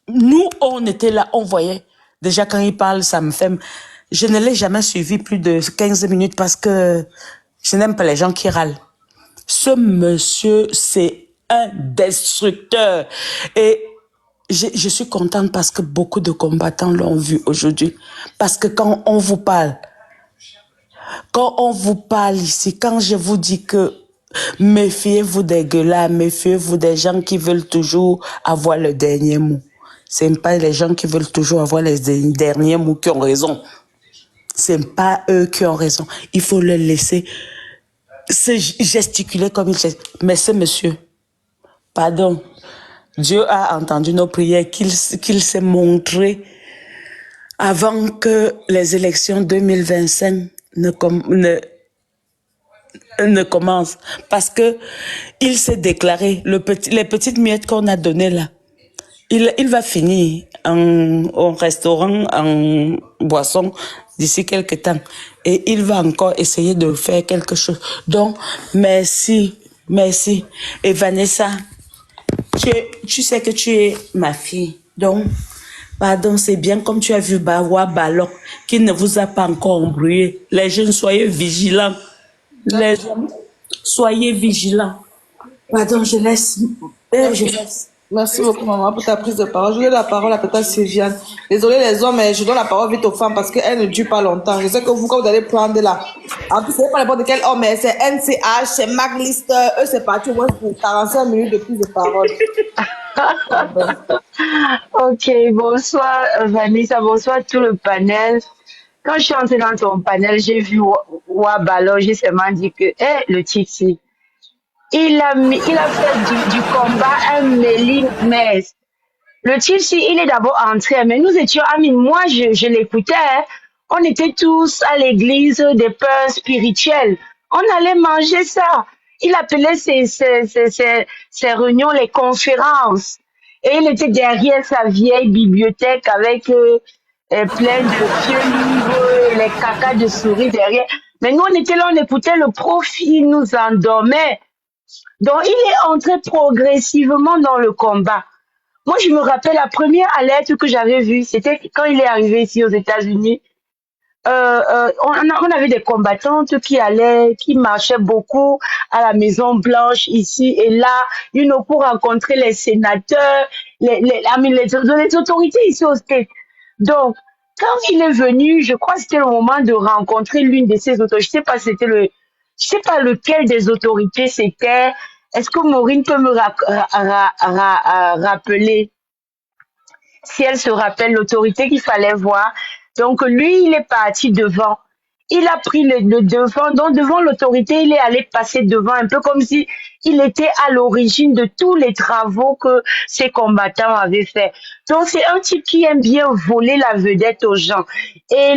nous, on était là, on voyait. Déjà, quand il parle, ça me fait... Je ne l'ai jamais suivi plus de 15 minutes parce que je n'aime pas les gens qui râlent. Ce monsieur, c'est un destructeur. Et je suis contente parce que beaucoup de combattants l'ont vu aujourd'hui. Parce que quand on vous parle ici, quand je vous dis que méfiez-vous des gueulards, méfiez-vous des gens qui veulent toujours avoir le dernier mot. Ce n'est pas les gens qui veulent toujours avoir les derniers mots qui ont raison. Ce n'est pas eux qui ont raison. Il faut le laisser se gesticuler comme il gesticule. Mais ce monsieur, pardon, Dieu a entendu nos prières, qu'il s'est montré avant que les élections 2025 ne commencent. Parce que il s'est déclaré, les petites miettes qu'on a données là, il va finir en restaurant, en boisson d'ici quelques temps. Et il va encore essayer de faire quelque chose. Donc, merci. Et Vanessa, tu sais que tu es ma fille. Donc, pardon, c'est bien comme tu as vu Bawa Balok, qui ne vous a pas encore embrouillé. Les jeunes, soyez vigilants. Les hommes, soyez vigilants. Pardon, je laisse. Merci beaucoup, maman, pour ta prise de parole. Je donne la parole à Tata Sylviane. Désolée les hommes, mais je donne la parole vite aux femmes parce qu'elle ne dure pas longtemps. Je sais que vous, quand vous allez prendre là, en plus, c'est pas n'importe quel homme, mais c'est NCH, c'est Maglist, eux, c'est parti au moins pour 45 minutes de prise de parole. Ok, bonsoir Vanessa, bonsoir tout le panel. Quand je suis entrée dans ton panel, j'ai vu Wabalo, j'ai seulement dit que le Titi, il a fait du combat un mêlé, mais le Chelsea, il est d'abord entré, mais nous étions amis. Moi, je l'écoutais. Hein. On était tous à l'église des peurs spirituels. On allait manger ça. Il appelait ses réunions les conférences. Et il était derrière sa vieille bibliothèque avec plein de vieux livres, et les cacas de souris derrière. Mais nous, on était là, on écoutait le prof, il nous endormait. Donc, il est entré progressivement dans le combat. Moi, je me rappelle la première alerte que j'avais vue, c'était quand il est arrivé ici aux États-Unis. On avait des combattantes qui marchaient beaucoup à la Maison Blanche ici et là, pour rencontrer les sénateurs, les autorités ici aux States. Donc, quand il est venu, je crois que c'était le moment de rencontrer l'une de ces autorités. Je sais pas lequel des autorités c'était. Est-ce que Maureen peut me rappeler si elle se rappelle l'autorité qu'il fallait voir? Donc lui, il est parti devant. Il a pris le devant. Donc devant l'autorité, il est allé passer devant, un peu comme si il était à l'origine de tous les travaux que ces combattants avaient fait. Donc c'est un type qui aime bien voler la vedette aux gens. Et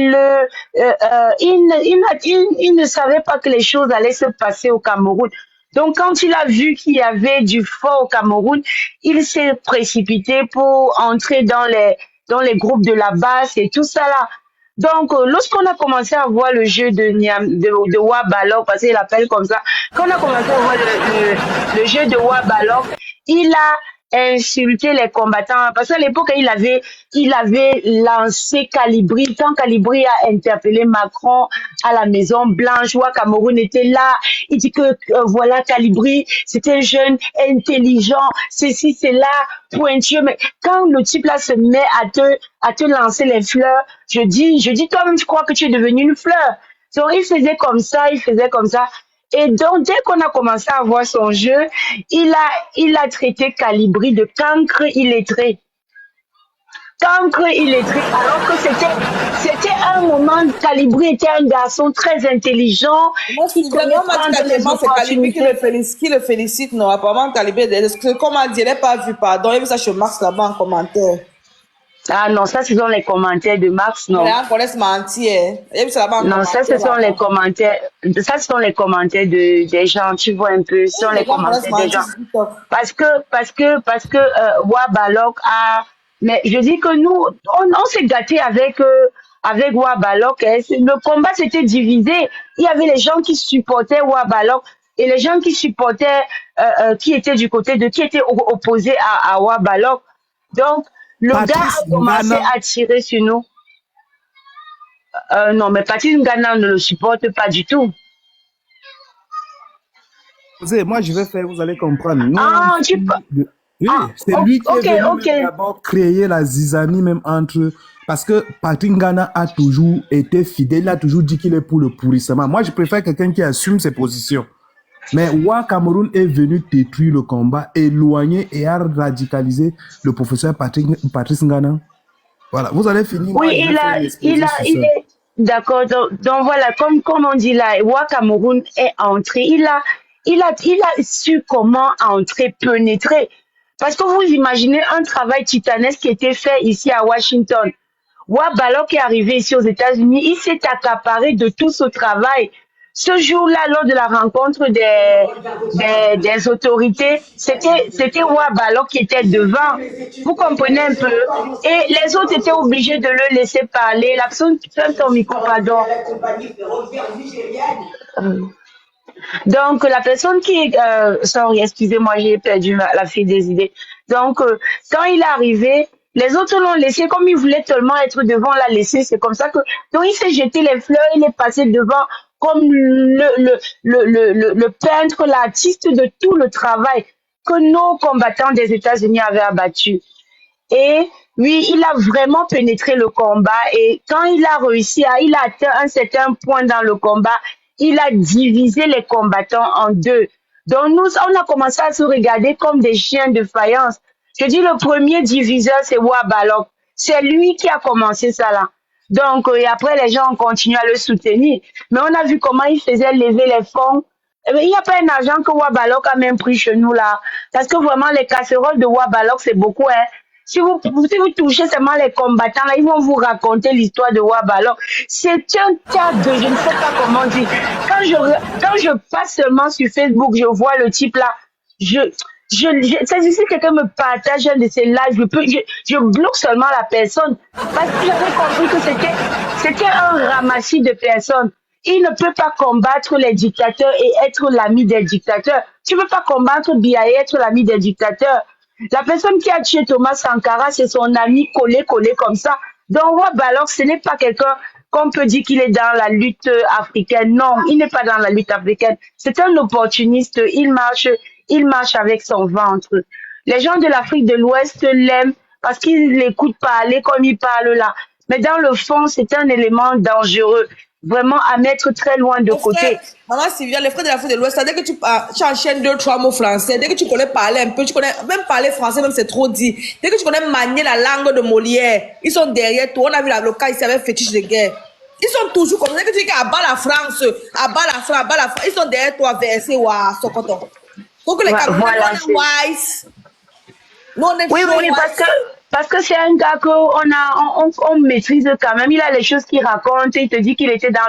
il ne savait pas que les choses allaient se passer au Cameroun. Donc, quand il a vu qu'il y avait du fort au Cameroun, il s'est précipité pour entrer dans les groupes de la base et tout ça là. Donc, lorsqu'on a commencé à voir le jeu de Wabalok, parce qu'il appelle comme ça, quand on a commencé à voir le jeu de Wabalok, il a insulté les combattants, parce qu'à l'époque, il avait lancé Calibri, quand Calibri a interpellé Macron à la Maison Blanche, où Cameroun était là, il dit que voilà, Calibri, c'était un jeune intelligent, ceci, c'est là, pointueux, mais quand le type là se met à te lancer les fleurs, je dis, toi-même, tu crois que tu es devenu une fleur. Donc, il faisait comme ça, il faisait comme ça. Et donc, dès qu'on a commencé à voir son jeu, il a traité Calibri de cancre illettré. Cancre illettré, alors que c'était un moment, Calibri était un garçon très intelligent, Moi, qui si connaît vraiment prendre les c'est Calibri opportunités. qui le félicite, non, apparemment Calibri, comment dire, il n'est pas vu, pardon, il y a vu ça chez Max là-bas en commentaire. Ah non, ça, ce sont les commentaires de Max, Mais non. là, on connaît mentir. Il y a vu ça là-bas en Non, ça, ce commentaire. sont les là-bas. commentaires. Ça, ce sont les commentaires des gens. Tu vois un peu, ce sont Les les gens connaissent commentaires des mentir gens. sur TikTok. Parce que Wabalok a. Mais je dis que nous, on s'est gâté avec Wabalok. Hein. Le combat s'était divisé. Il y avait les gens qui supportaient Wabalok et les gens qui supportaient, qui étaient du côté qui étaient opposés à Wabalok. Donc, le gars Patrice a commencé Ngana, à tirer sur nous. Non, mais Patrice Ngana ne le supporte pas du tout. moi je vais faire, vous allez comprendre. Nous, Ah, oui, ah, c'est lui qui est ok, venu ok. même d'abord créer la zizanie même entre eux. Parce que Patrick Ngana a toujours été fidèle, il a toujours dit qu'il est pour le pourrissement. Moi, je préfère quelqu'un qui assume ses positions. Mais Wa Cameroun est venu détruire le combat, éloigner et a radicalisé le professeur Patrice Ngana. Voilà, vous allez finir. Moi, Oui, je vais faire un exposé sur il ça. est d'accord. Donc voilà, comme on dit là, Wa Cameroun est entré. Il a su comment entrer, pénétrer. Parce que vous imaginez un travail titanesque qui était fait ici à Washington. Wabalok est arrivé ici aux États-Unis, il s'est accaparé de tout ce travail. Ce jour-là, lors de la rencontre des autorités, c'était Wabalok qui était devant. Vous comprenez un peu? Et les autres étaient obligés de le laisser parler. La personne, ferme ton micro, pardon. Donc, la personne sorry, excusez-moi, j'ai perdu la file des idées. Donc, quand il est arrivé, les autres l'ont laissé, comme il voulait tellement être devant, l'a laissé, c'est comme ça que, donc il s'est jeté les fleurs, il est passé devant comme le peintre, l'artiste de tout le travail. que nos combattants des États-Unis avaient abattu. Et lui, il a vraiment pénétré le combat et quand il a réussi il a atteint un certain point dans le combat, il a divisé les combattants en deux. Donc nous, on a commencé à se regarder comme des chiens de faïence. Je dis le premier diviseur, c'est Wabalok. C'est lui qui a commencé ça là. Donc, et après, les gens ont continué à le soutenir. Mais on a vu comment il faisait lever les fonds. Eh bien, il n'y a pas un argent que Wabalok a même pris chez nous là. Parce que vraiment, les casseroles de Wabalok, c'est beaucoup, hein. Si vous touchez seulement les combattants, là, ils vont vous raconter l'histoire de Wabalok. C'est un tas de, je ne sais pas comment dire. Quand je passe seulement sur Facebook, je vois le type là, ça, si quelqu'un me partage un de ces lives, je bloque seulement la personne. Parce que j'avais compris que c'était un ramassis de personnes. Il ne peut pas combattre les dictateurs et être l'ami des dictateurs. Tu ne peux pas combattre Biya et être l'ami des dictateurs. La personne qui a tué Thomas Sankara, c'est son ami collé comme ça. Donc, Wabalok, ce n'est pas quelqu'un qu'on peut dire qu'il est dans la lutte africaine. Non, il n'est pas dans la lutte africaine. C'est un opportuniste. Il marche avec son ventre. Les gens de l'Afrique de l'Ouest l'aiment parce qu'ils l'écoutent parler comme il parle là. Mais dans le fond, c'est un élément dangereux. Vraiment à mettre très loin de côté. Maman Sylvia, les frères de l'Afrique de l'Ouest, dès que tu enchaînes 2-3 mots français, dès que tu connais parler un peu, tu connais même parler français, même c'est trop dit. Dès que tu connais manier la langue de Molière, ils sont derrière toi. On a vu l'avocat ici avec fétiche de guerre. Ils sont toujours comme ça. Dès que tu dis qu'à bas la France, ils sont derrière toi, versés ou à Sokoton. Donc les Camerounais, Voilà, on est wise. Nous, on est oui, trop oui, wise. parce que c'est un gars on maîtrise quand même. Il a les choses qu'il raconte. Il te dit qu'il était dans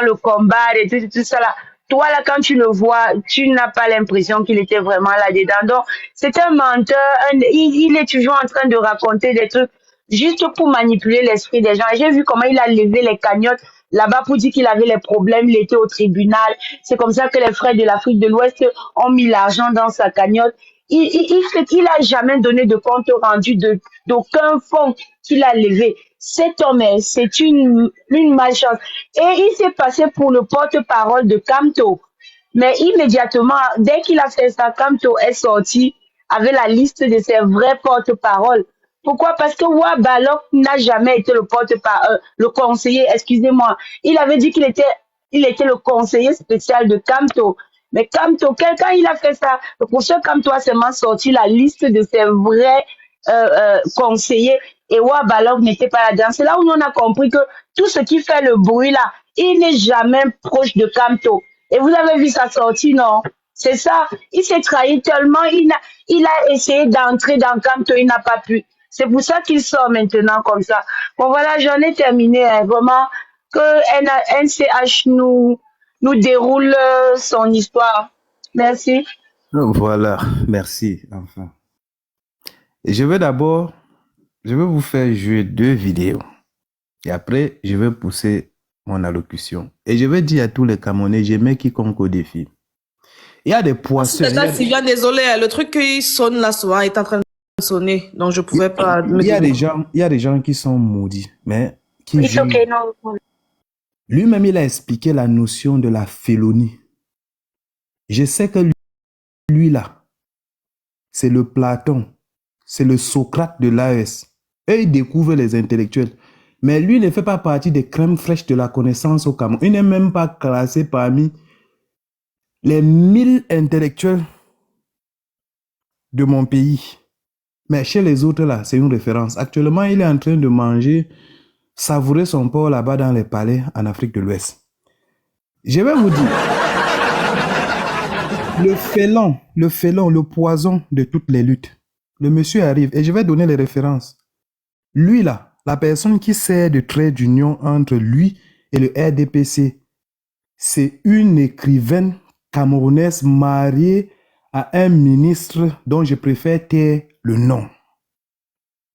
le combat et tout ça là. Toi là, quand tu le vois, tu n'as pas l'impression qu'il était vraiment là-dedans. Donc, c'est un menteur. Il est toujours en train de raconter des trucs juste pour manipuler l'esprit des gens. Et j'ai vu comment il a levé les cagnottes là-bas pour dire qu'il avait les problèmes. Il était au tribunal. C'est comme ça que les frères de l'Afrique de l'Ouest ont mis l'argent dans sa cagnotte. Il a jamais donné de compte rendu d'aucun fonds qu'il a levé. Cet homme, c'est une malchance. Et il s'est passé pour le porte-parole de Kamto. Mais immédiatement, dès qu'il a fait ça, Kamto est sorti avec la liste de ses vrais porte-paroles. Pourquoi? Parce que Wabalok n'a jamais été le conseiller, excusez-moi. Il avait dit il était le conseiller spécial de Kamto. Mais Kamto, quand il a fait ça, le professeur Kamto a seulement sorti la liste de ses vrais conseillers et Wabalok n'était pas là-dedans. C'est là où on a compris que tout ce qui fait le bruit là, il n'est jamais proche de Kamto. Et vous avez vu sa sortie, non? C'est ça. Il s'est trahi tellement, il a essayé d'entrer dans Kamto, il n'a pas pu. C'est pour ça qu'il sort maintenant comme ça. Bon voilà, j'en ai terminé. Hein. Vraiment, que NCH nous déroule son histoire. Merci. Voilà, merci, enfin. Et je vais vous faire jouer 2 vidéos. Et après, je vais pousser mon allocution. Et je vais dire à tous les Camerounais, je mets quiconque au défi. Il y a des poissons. Sylvain, désolé, le truc qui sonne là souvent est en train de sonner. Donc je pouvais pas. Il y a des gens qui sont maudits, mais qui It's okay, no. Lui-même, il a expliqué la notion de la félonie. Je sais que lui là, c'est le Platon, c'est le Socrate de l'AES. Et il découvre les intellectuels. Mais lui ne fait pas partie des crèmes fraîches de la connaissance au Cameroun. Il n'est même pas classé parmi les 1000 intellectuels de mon pays. Mais chez les autres là, c'est une référence. Actuellement, il est en train de manger, savourer son porc là-bas dans les palais en Afrique de l'Ouest. Je vais vous dire, le félon, le poison de toutes les luttes. Le monsieur arrive et je vais donner les références. Lui là, la personne qui sert de trait d'union entre lui et le RDPC, c'est une écrivaine camerounaise mariée à un ministre dont je préfère taire le nom.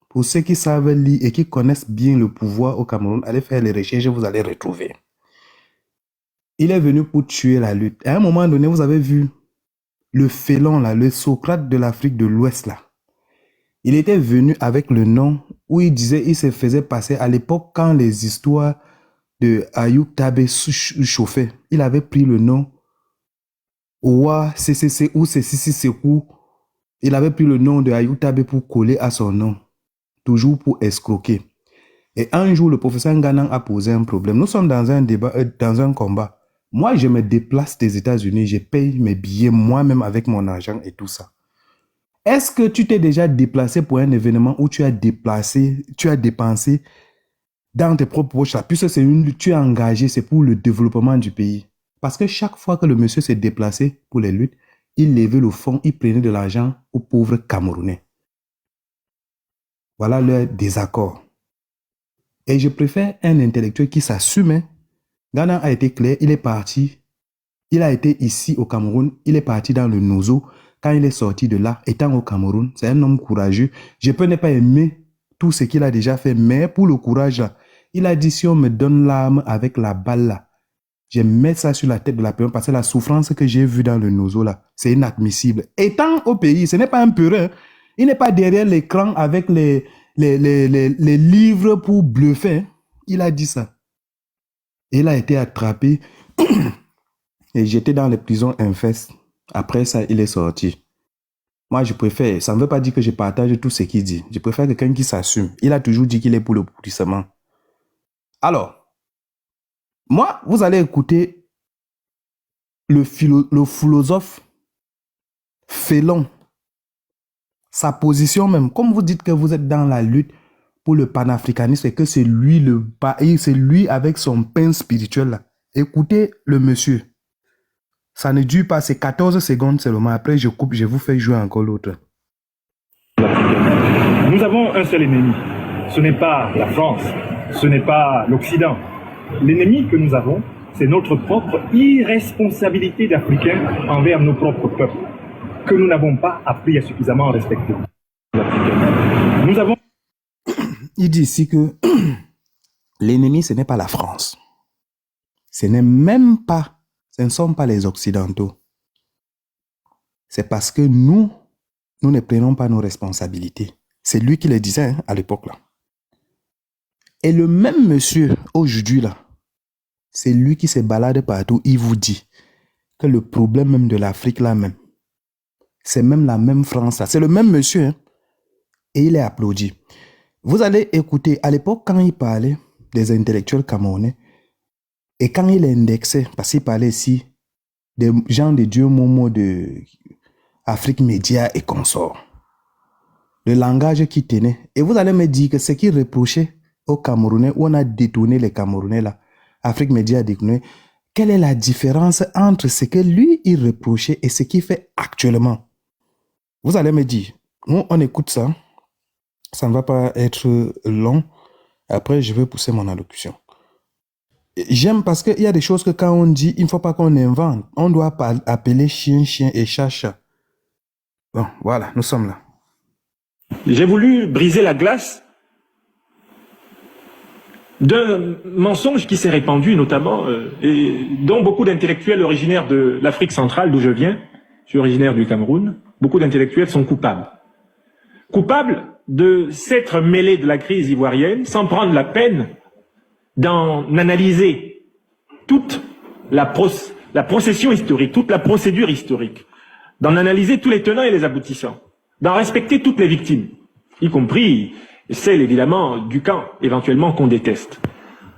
Pour ceux qui savent lire et qui connaissent bien le pouvoir au Cameroun, allez faire les recherches et vous allez retrouver. Il est venu pour tuer la lutte. À un moment donné, vous avez vu le félon là, le Socrate de l'Afrique de l'Ouest là. Il était venu avec le nom où il disait, il se faisait passer à l'époque quand les histoires de Ayoub Tabé chauffaient. Il avait pris le nom Oua CCC ou Cécici Sekou Il avait pris le nom de Ayoutabé pour coller à son nom, toujours pour escroquer. Et un jour, le professeur Nganang a posé un problème. Nous sommes dans un débat, dans un combat. Moi, je me déplace des États-Unis, je paye mes billets moi-même avec mon argent et tout ça. Est-ce que tu t'es déjà déplacé pour un événement où tu as dépensé dans tes propres poches là, puisque tu es engagé, c'est pour le développement du pays. Parce que chaque fois que le monsieur s'est déplacé pour les luttes, il levait le fonds, il prenait de l'argent aux pauvres Camerounais. Voilà leur désaccord. Et je préfère un intellectuel qui s'assume. Ghana a été clair, il est parti. Il a été ici au Cameroun, il est parti dans le Nozo. Quand il est sorti de là, étant au Cameroun, c'est un homme courageux. Je peux ne pas aimer tout ce qu'il a déjà fait, mais pour le courage, là, il a dit si on me donne l'arme avec la balle, là, je mets ça sur la tête de la personne parce que la souffrance que j'ai vue dans le Nozo, là, c'est inadmissible. Étant au pays, ce n'est pas un peureux. Il n'est pas derrière l'écran avec les livres pour bluffer. Il a dit ça. Il a été attrapé et jeté dans les prisons infestes. Après ça, il est sorti. Moi, je préfère, ça ne veut pas dire que je partage tout ce qu'il dit. Je préfère quelqu'un qui s'assume. Il a toujours dit qu'il est pour le pourrissement. Alors, moi, vous allez écouter le philosophe Félon. Sa position même, comme vous dites que vous êtes dans la lutte pour le panafricanisme et que c'est lui c'est lui avec son pain spirituel là. Écoutez le monsieur. Ça ne dure pas, c'est 14 secondes seulement. Après, je coupe, je vous fais jouer encore l'autre. Nous avons un seul ennemi. Ce n'est pas la France, ce n'est pas l'Occident. L'ennemi que nous avons, c'est notre propre irresponsabilité d'Africains envers nos propres peuples, que nous n'avons pas appris à suffisamment respecter. Nous avons... Il dit ici que l'ennemi, ce n'est pas la France. Ce n'est même pas, ce ne sont pas les Occidentaux. C'est parce que nous ne prenons pas nos responsabilités. C'est lui qui le disait hein, à l'époque là. Et le même monsieur, aujourd'hui là, c'est lui qui se balade partout, il vous dit que le problème même de l'Afrique là même, c'est même la même France là. C'est le même monsieur hein, et il est applaudi. Vous allez écouter, à l'époque quand il parlait des intellectuels camerounais, et quand il indexait, parce qu'il parlait ici des gens de Dieu Momo de Afrique Média et consorts, le langage qui tenait. Et vous allez me dire que ce qu'il reprochait aux Camerounais, où on a détourné les Camerounais là, Afrique Média a détourné, quelle est la différence entre ce que lui il reprochait et ce qu'il fait actuellement? Vous allez me dire, on écoute ça, ça ne va pas être long, après je vais pousser mon allocution. J'aime parce qu'il y a des choses que quand on dit, il ne faut pas qu'on invente. On doit appeler chien, chien et chat, chat. Bon, voilà, nous sommes là. J'ai voulu briser la glace d'un mensonge qui s'est répandu notamment, et dont beaucoup d'intellectuels originaires de l'Afrique centrale, d'où je viens, je suis originaire du Cameroun, beaucoup d'intellectuels sont coupables. Coupables de s'être mêlés de la crise ivoirienne sans prendre la peine d'en analyser toute la procession historique, toute la procédure historique, d'en analyser tous les tenants et les aboutissants, d'en respecter toutes les victimes, y compris celles évidemment du camp éventuellement qu'on déteste.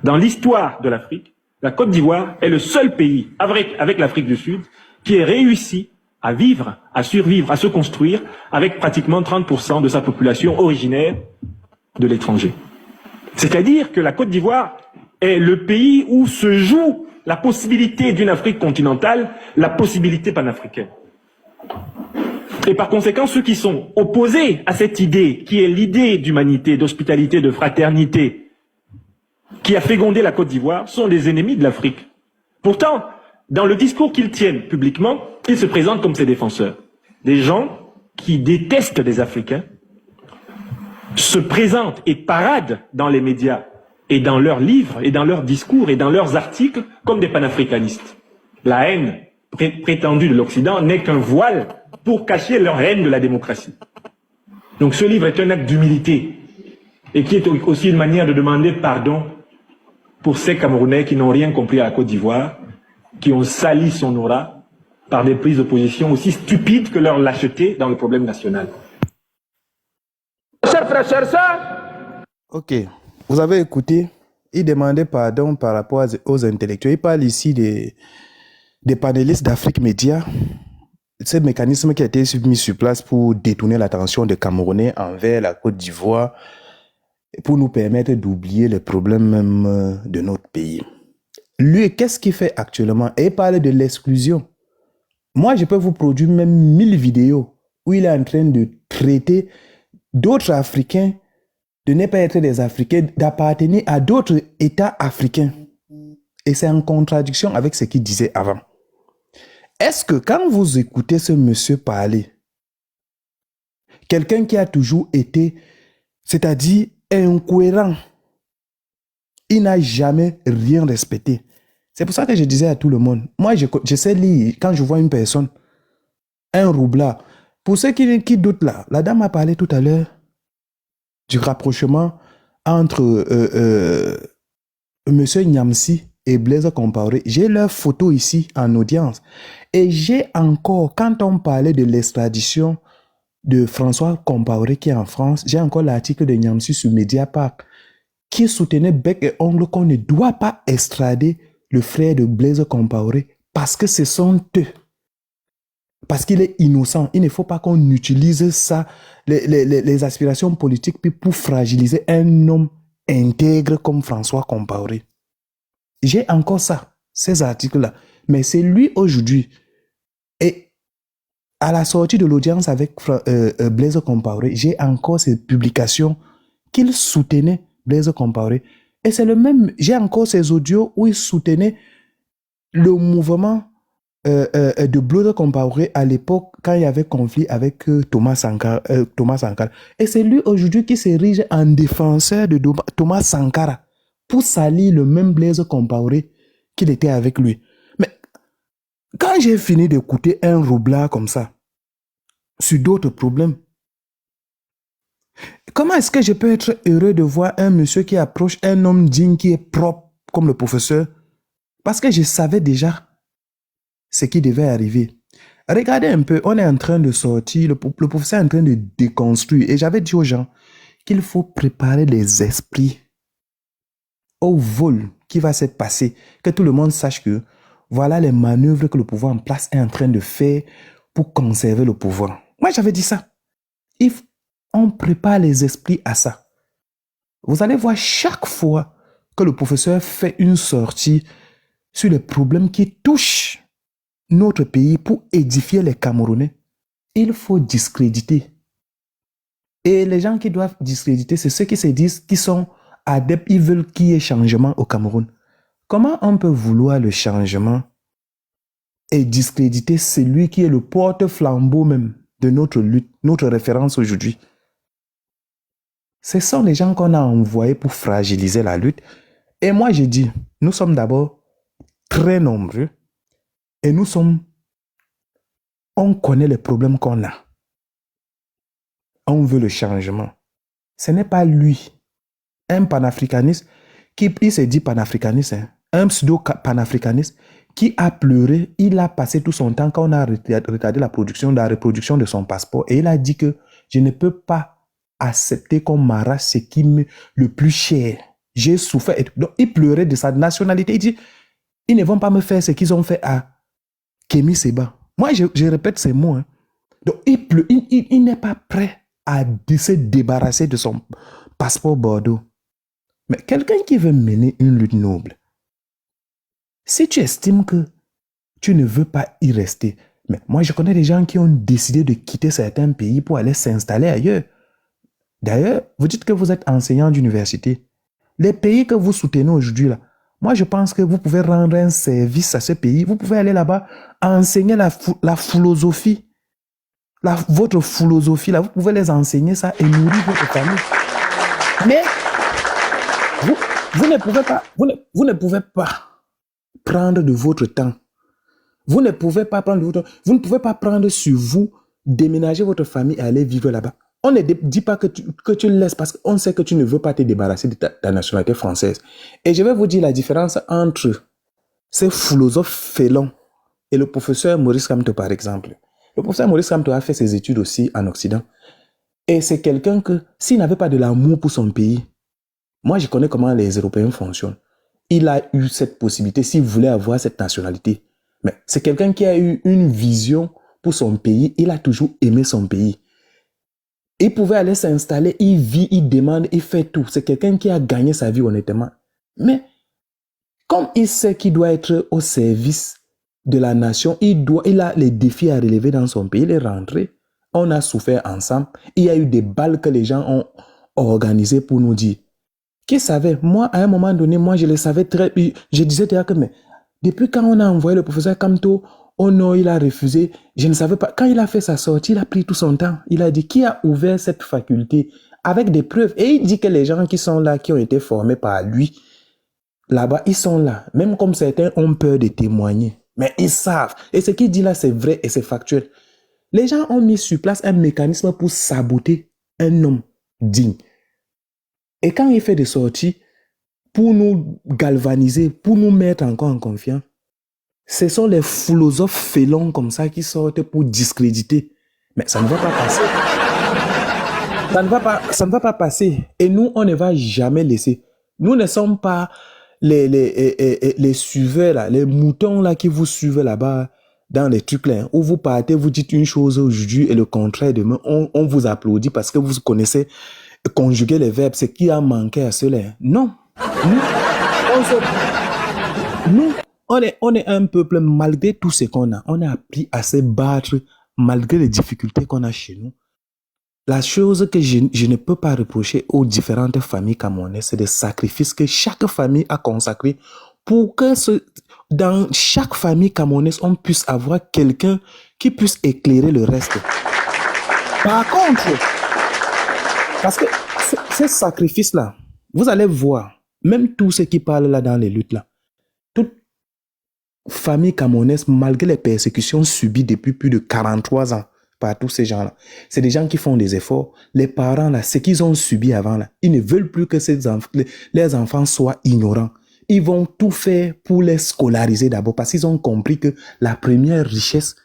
Dans l'histoire de l'Afrique, la Côte d'Ivoire est le seul pays, avec l'Afrique du Sud, qui ait réussi à vivre, à survivre, à se construire avec pratiquement 30% de sa population originaire de l'étranger. C'est-à-dire que la Côte d'Ivoire est le pays où se joue la possibilité d'une Afrique continentale, la possibilité panafricaine. Et par conséquent, ceux qui sont opposés à cette idée, qui est l'idée d'humanité, d'hospitalité, de fraternité, qui a fécondé la Côte d'Ivoire, sont des ennemis de l'Afrique. Pourtant, dans le discours qu'ils tiennent publiquement, ils se présentent comme ses défenseurs. Des gens qui détestent les Africains, se présentent et paradent dans les médias et dans leurs livres et dans leurs discours et dans leurs articles comme des panafricanistes. La haine prétendue de l'Occident n'est qu'un voile pour cacher leur haine de la démocratie. Donc ce livre est un acte d'humilité et qui est aussi une manière de demander pardon pour ces Camerounais qui n'ont rien compris à la Côte d'Ivoire, qui ont sali son aura par des prises de position aussi stupides que leur lâcheté dans le problème national. Chers frères, chers sœurs, Ok, vous avez écouté, il demandait pardon par rapport aux intellectuels. Il parle ici des panélistes d'Afrique Média, ce mécanisme qui a été mis sur place pour détourner l'attention des Camerounais envers la Côte d'Ivoire, pour nous permettre d'oublier les problèmes même de notre pays. Lui, qu'est-ce qu'il fait actuellement? Et il parle de l'exclusion. Moi, je peux vous produire même 1000 vidéos où il est en train de traiter d'autres Africains de ne pas être des Africains, d'appartenir à d'autres États africains. Et c'est en contradiction avec ce qu'il disait avant. Est-ce que quand vous écoutez ce monsieur parler, quelqu'un qui a toujours été, c'est-à-dire incohérent, il n'a jamais rien respecté. C'est pour ça que je disais à tout le monde, moi je sais lire quand je vois une personne, un roublard. Pour ceux qui doutent là, la dame a parlé tout à l'heure du rapprochement entre monsieur Nyamsi et Blaise Compaoré. J'ai leur photo ici en audience. Et j'ai encore, quand on parlait de l'extradition de François Compaoré qui est en France, j'ai encore l'article de Nyamsi sur Mediapart qui soutenait bec et ongle qu'on ne doit pas extrader le frère de Blaise Compaoré parce que ce sont eux. Parce qu'il est innocent. Il ne faut pas qu'on utilise ça, les aspirations politiques pour fragiliser un homme intègre comme François Compaoré. J'ai encore ça, ces articles-là. Mais c'est lui aujourd'hui. Et à la sortie de l'audience avec Blaise Compaoré, j'ai encore ces publications qu'il soutenait Blaise Compaoré. Et c'est le même, j'ai encore ces audios où il soutenait le mouvement de Blaise Compaoré à l'époque quand il y avait conflit avec Thomas Sankara. Et c'est lui aujourd'hui qui s'érige en défenseur de Thomas Sankara pour salir le même Blaise Compaoré qu'il était avec lui. Mais quand j'ai fini d'écouter un roublard comme ça sur d'autres problèmes, comment est-ce que je peux être heureux de voir un monsieur qui approche un homme digne qui est propre comme le professeur? Parce que je savais déjà ce qui devait arriver. Regardez un peu, on est en train de sortir, le professeur est en train de déconstruire. Et j'avais dit aux gens qu'il faut préparer les esprits au vol qui va se passer. Que tout le monde sache que voilà les manœuvres que le pouvoir en place est en train de faire pour conserver le pouvoir. Moi, j'avais dit ça. On prépare les esprits à ça. Vous allez voir chaque fois que le professeur fait une sortie sur les problèmes qui touchent notre pays pour édifier les Camerounais, il faut discréditer. Et les gens qui doivent discréditer, c'est ceux qui se disent qu'ils sont adeptes, ils veulent qu'il y ait changement au Cameroun. Comment on peut vouloir le changement et discréditer celui qui est le porte-flambeau même de notre lutte, notre référence aujourd'hui? Ce sont les gens qu'on a envoyés pour fragiliser la lutte. Et moi, je dis, nous sommes d'abord très nombreux et on connaît les problèmes qu'on a. On veut le changement. Ce n'est pas lui, un panafricaniste, il s'est dit panafricaniste, un pseudo-panafricaniste qui a pleuré, il a passé tout son temps quand on a retardé la reproduction de son passeport et il a dit que je ne peux pas accepter qu'on m'arrache ce qui m'est le plus cher. J'ai souffert. Donc, il pleurait de sa nationalité. Il dit, ils ne vont pas me faire ce qu'ils ont fait à Kémy Séba. Moi, je répète ces mots. Hein. Donc, il n'est pas prêt à se débarrasser de son passeport Bordeaux. Mais quelqu'un qui veut mener une lutte noble, si tu estimes que tu ne veux pas y rester, mais moi, je connais des gens qui ont décidé de quitter certains pays pour aller s'installer ailleurs. D'ailleurs, vous dites que vous êtes enseignant d'université. Les pays que vous soutenez aujourd'hui, là, moi, je pense que vous pouvez rendre un service à ce pays. Vous pouvez aller là-bas enseigner la philosophie. Votre philosophie, là, vous pouvez les enseigner ça et nourrir votre famille. Mais vous ne pouvez pas prendre de votre temps. Vous ne pouvez pas prendre sur vous, déménager votre famille et aller vivre là-bas. On ne dit pas que tu le laisses parce qu'on sait que tu ne veux pas te débarrasser de ta nationalité française. Et je vais vous dire la différence entre ces philosophes félons Et le professeur Maurice Kamto, par exemple. Le professeur Maurice Kamto a fait ses études aussi en Occident. Et c'est quelqu'un que, s'il n'avait pas de l'amour pour son pays, moi je connais comment les Européens fonctionnent. Il a eu cette possibilité s'il voulait avoir cette nationalité. Mais c'est quelqu'un qui a eu une vision pour son pays. Il a toujours aimé son pays. Il pouvait aller s'installer, il vit, il demande, il fait tout. C'est quelqu'un qui a gagné sa vie honnêtement. Mais comme il sait qu'il doit être au service de la nation, il a les défis à relever dans son pays. Il est rentré. On a souffert ensemble. Il y a eu des balles que les gens ont organisées pour nous dire. Qui savait? Moi, à un moment donné, moi, je le savais très bien. Je disais déjà que, mais depuis quand on a envoyé le professeur Kamto, oh non, il a refusé. Je ne savais pas. Quand il a fait sa sortie, il a pris tout son temps. Il a dit qui a ouvert cette faculté avec des preuves. Et il dit que les gens qui sont là, qui ont été formés par lui, là-bas, ils sont là. Même comme certains ont peur de témoigner. Mais ils savent. Et ce qu'il dit là, c'est vrai et c'est factuel. Les gens ont mis sur place un mécanisme pour saboter un homme digne. Et quand il fait des sorties pour nous galvaniser, pour nous mettre encore en confiance, ce sont les philosophes félons comme ça qui sortent pour discréditer. Mais ça ne va pas passer. Ça ne va pas passer. Et nous, on ne va jamais laisser. Nous ne sommes pas les suiveurs, là, les moutons là, qui vous suivent là-bas dans les trucs là, où vous partez, vous dites une chose aujourd'hui et le contraire demain, on vous applaudit parce que vous connaissez conjuguer les verbes, c'est qui a manqué à cela. Non. Nous, on est un peuple, malgré tout ce qu'on a, on a appris à se battre malgré les difficultés qu'on a chez nous. La chose que je ne peux pas reprocher aux différentes familles camerounaises, c'est des sacrifices que chaque famille a consacrés pour que dans chaque famille camerounaise, on puisse avoir quelqu'un qui puisse éclairer le reste. Par contre, parce que ces sacrifices-là, vous allez voir, même tous ceux qui parlent là dans les luttes là, toute famille camerounaise, malgré les persécutions subies depuis plus de 43 ans par tous ces gens-là, c'est des gens qui font des efforts. Les parents là, ce qu'ils ont subi avant là, ils ne veulent plus que leurs enfants soient ignorants. Ils vont tout faire pour les scolariser d'abord parce qu'ils ont compris que la première richesse,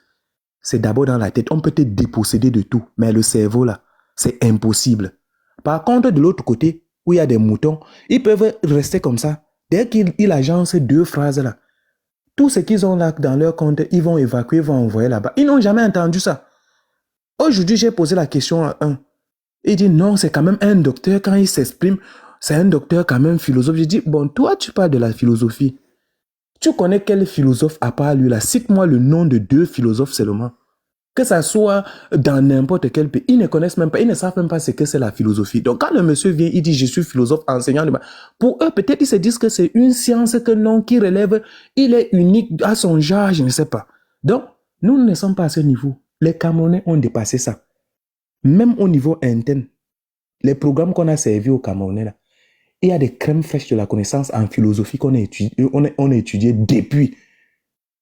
c'est d'abord dans la tête. On peut te déposséder de tout, mais le cerveau là, c'est impossible. Par contre, de l'autre côté, où il y a des moutons, ils peuvent rester comme ça. Dès qu'ils agencent deux phrases là, tout ce qu'ils ont là dans leur compte, ils vont évacuer, ils vont envoyer là-bas. Ils n'ont jamais entendu ça. Aujourd'hui, j'ai posé la question à un. Il dit non, c'est quand même un docteur quand il s'exprime. C'est un docteur quand même philosophe. Je dis, bon, toi, tu parles de la philosophie. Tu connais quel philosophe à part lui là? Cite-moi le nom de 2 philosophes seulement. Que ça soit dans n'importe quel pays, ils ne connaissent même pas, ils ne savent même pas ce que c'est la philosophie. Donc quand le monsieur vient, il dit je suis philosophe, enseignant, pour eux peut-être ils se disent que c'est une science que non, qui relève, il est unique à son genre, je ne sais pas. Donc nous ne sommes pas à ce niveau. Les Camerounais ont dépassé ça. Même au niveau interne, les programmes qu'on a servis aux Camerounais là, il y a des crèmes fraîches de la connaissance en philosophie qu'on a étudié, on a étudié depuis.